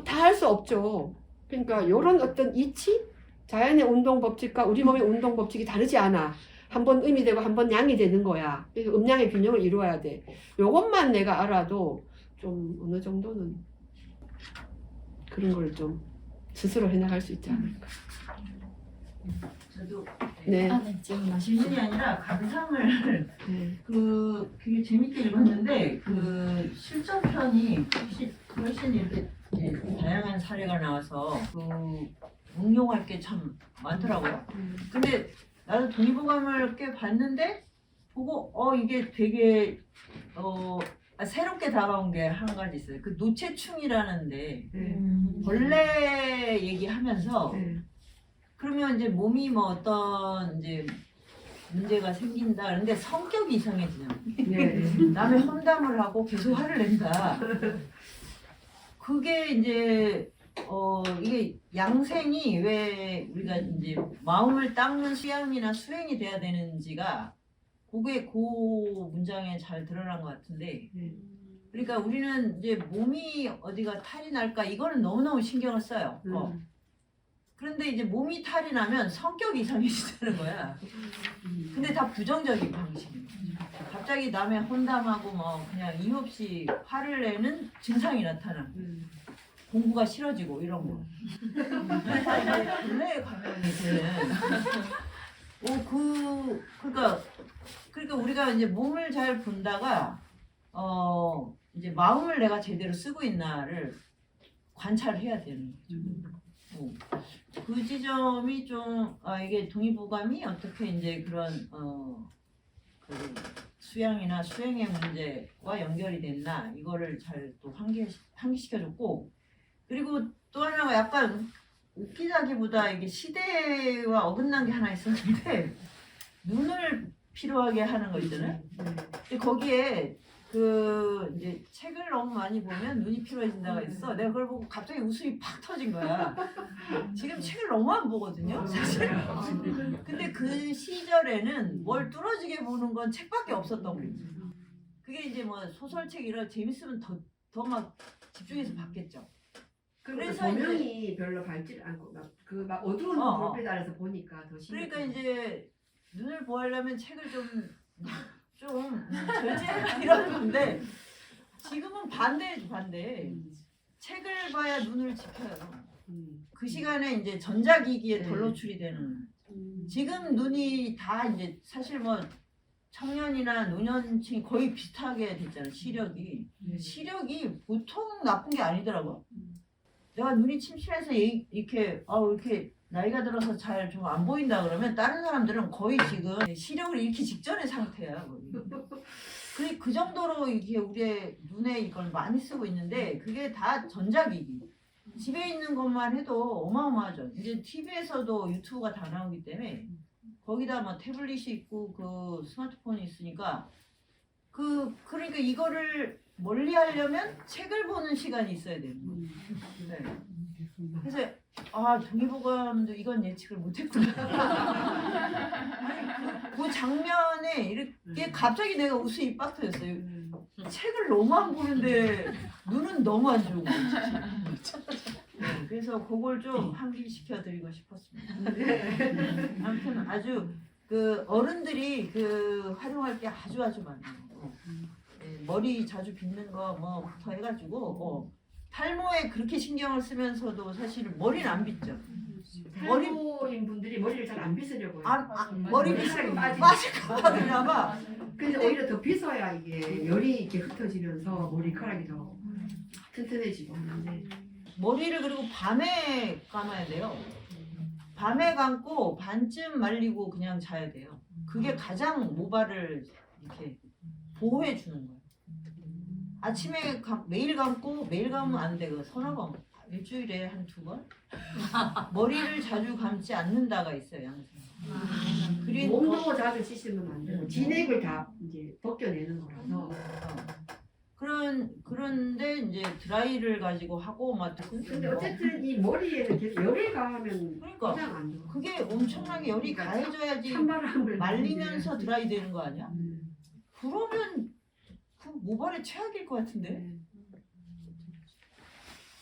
다 할 수 없죠. 그러니까 이런 어떤 이치? 자연의 운동 법칙과 우리 몸의 운동 법칙이 다르지 않아. 한 번 음이 되고 한 번 양이 되는 거야. 그래서 음양의 균형을 이루어야 돼. 요것만 내가 알아도 좀 어느 정도는 그런 걸 좀 스스로 해나갈 수 있지 않을까. 저도 네. 네, 질문하시죠. 질문이 아니라 감상을 네. 되게 재밌게 읽었는데 실전편이 훨씬 이렇게 다양한 사례가 나와서 응용할 게 참 많더라고요. 근데 나도 동의보감을 꽤 봤는데 보고 이게 되게 새롭게 다가온 게 한 가지 있어요. 그 노체충이라는데 벌레 얘기하면서 그러면 이제 몸이 뭐 어떤 이제 문제가 생긴다. 그런데 성격이 이상해지냐. 남의 험담을 하고 계속 화를 낸다. 그게 이제 이게 양생이 왜 우리가 이제 마음을 닦는 수양이나 수행이 돼야 되는지가 그게 그 문장에 잘 드러난 것 같은데. 그러니까 우리는 이제 몸이 어디가 탈이 날까 이거는 너무너무 신경을 써요. 그런데 이제 몸이 탈이 나면 성격이 이상해지는 거야. 근데 다 부정적인 방식이에요. 갑자기 남의 혼담하고 뭐 그냥 이유 없이 화를 내는 증상이 나타나. 공부가 싫어지고 이런 거. 그래서 이제 본래의 감염이 되는. 그러니까 우리가 이제 몸을 잘 본다가 이제 마음을 내가 제대로 쓰고 있나를 관찰해야 되는 거죠. 그 지점이 좀 이게 동의보감이 어떻게 이제 그런 그 수양이나 수행의 문제와 연결이 됐나 이거를 잘 또 환기시켜줬고, 그리고 또 하나가 약간 웃기다기보다 이게 시대와 어긋난 게 하나 있었는데 눈을 필요하게 하는 거 있잖아요. 근데 거기에 그 이제 책을 너무 많이 보면 눈이 피로해진다가 있어. 내가 그걸 보고 갑자기 웃음이 팍 터진 거야. 지금 책을 너무 안 보거든요, 사실. 근데 그 시절에는 뭘 뚫어지게 보는 건 책밖에 없었던 거예요. 그게 이제 뭐 소설책 이런 재밌으면 더 막 집중해서 봤겠죠. 그래서 조명이 별로 밝지 않고 막 어두운 불빛 아래서 보니까 더 신기해. 그러니까 이제 눈을 보호하려면 책을 좀 절제해라 이런 건데 지금은 반대. 책을 봐야 눈을 지켜요. 그 시간에 이제 전자기기에 덜 노출이 되는. 지금 눈이 다 이제 사실 뭐 청년이나 노년층이 거의 비슷하게 됐잖아요. 시력이 보통 나쁜 게 아니더라고. 내가 눈이 침침해서 이렇게 나이가 들어서 잘 좀 안 보인다 그러면 다른 사람들은 거의 지금 시력을 잃기 직전의 상태야. 거의. 그 정도로 이게 우리의 눈에 이걸 많이 쓰고 있는데 그게 다 전자기기. 집에 있는 것만 해도 어마어마하죠. 이제 TV에서도 유튜브가 다 나오기 때문에 거기다 뭐 태블릿이 있고 그 스마트폰이 있으니까 그러니까 이거를 멀리 하려면 책을 보는 시간이 있어야 되는 거예요. 네. 그래서 동의보감도 이건 예측을 못했구나. 아니 그 장면에 이렇게 갑자기 내가 웃음이 빡 터졌어요. 책을 너무 안 보는데 눈은 너무 안 좋은 거예요. 네, 그래서 그걸 좀 환기시켜 드리고 싶었습니다. 아무튼 아주 그 어른들이 그 활용할 게 아주 많아요. 네, 머리 자주 빗는 거 뭐부터 해가지고 탈모에 그렇게 신경을 쓰면서도 사실은 머리는 안 빗죠. 탈모인 분들이 머리를 잘 안 빗으려고 해요. 머리 빗으면 빠질까 그나마. 근데 오히려 더 빗어야 이게 열이 이렇게 흩어지면서 머리카락이 더 튼튼해지고 하는데 머리를 그리고 밤에 감아야 돼요. 밤에 감고 반쯤 말리고 그냥 자야 돼요. 그게 가장 모발을 이렇게 보호해 주는 거예요. 아침에 매일 감고 매일 감으면 안 돼요. 서너 번. 일주일에 한 2번. 머리를 자주 감지 않는다가 있어요, 양생. 그리고 몸도 자주 씻으면 안 되고 진액을 다 이제 벗겨내는 거라서. 그런데 이제 드라이를 가지고 하고 막 근데 어쨌든 이 머리에는 계속 열이 가면 그러니까 가장 안 좋아. 그게 엄청나게 열이 가해져야지 찬바람을 말리면서 드라이 되는 거 아니야? 그러면 그 모발의 최악일 것 같은데.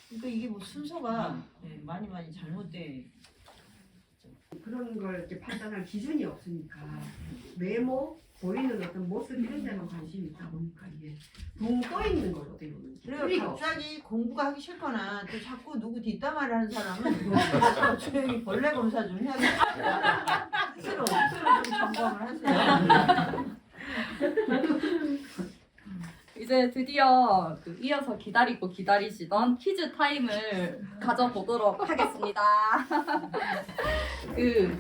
그러니까 이게 뭐 순서가 많이 잘못돼. 그런 걸 이렇게 판단할 기준이 없으니까 외모, 보이는 어떤 모습 이런 데만 관심이 있다 보니까 이게 붕 떠 있는 걸 어떻게 보면 그래요. 갑자기 공부가 하기 싫거나 또 자꾸 누구 뒷담화를 하는 사람은 조용히 벌레 검사 좀 해야겠다. 스스로 좀 점검을 하세요. 이제 드디어 이어서 기다리고 기다리시던 퀴즈 타임을 가져보도록 하겠습니다.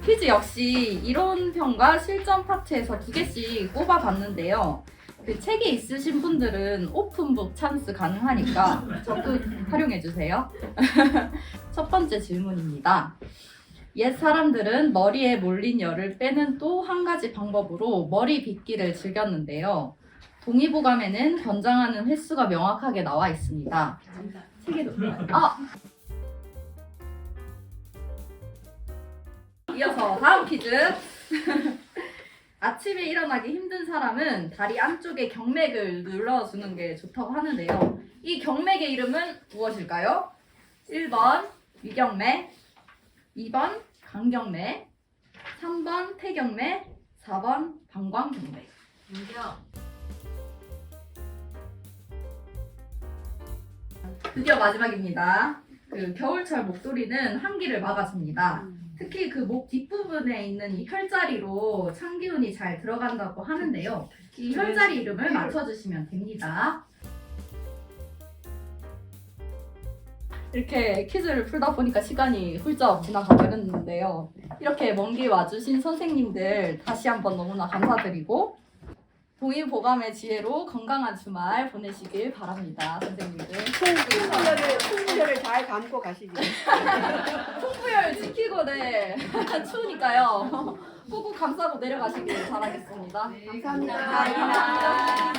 퀴즈 역시 이론편과 실전 파트에서 2개씩 꼽아봤는데요. 책이 있으신 분들은 오픈북 찬스 가능하니까 적극 활용해주세요. 첫 번째 질문입니다. 옛 사람들은 머리에 몰린 열을 빼는 또 한 가지 방법으로 머리 빗기를 즐겼는데요. 동의보감에는 권장하는 횟수가 명확하게 나와 있습니다. 책에도 이어서 다음 퀴즈. 아침에 일어나기 힘든 사람은 다리 안쪽에 경맥을 눌러주는 게 좋다고 하는데요. 이 경맥의 이름은 무엇일까요? 1번 위경맥, 2번 강경맥, 3번 태경맥, 4번 방광경맥. 드디어 마지막입니다. 겨울철 목도리는 한기를 막아줍니다. 특히 목 뒷부분에 있는 이 혈자리로 찬기운이 잘 들어간다고 하는데요. 이 혈자리 이름을 맞춰주시면 됩니다. 이렇게 퀴즈를 풀다 보니까 시간이 훌쩍 지나가버렸는데요. 이렇게 먼 길 와주신 선생님들 다시 한번 너무나 감사드리고 동의보감의 지혜로 건강한 주말 보내시길 바랍니다. 선생님들. 풍부열을 잘 감고 가시길. 풍부열 지키고 추우니까요. 꾹꾹 감싸고 내려가시길 바라겠습니다. 감사합니다. 감사합니다.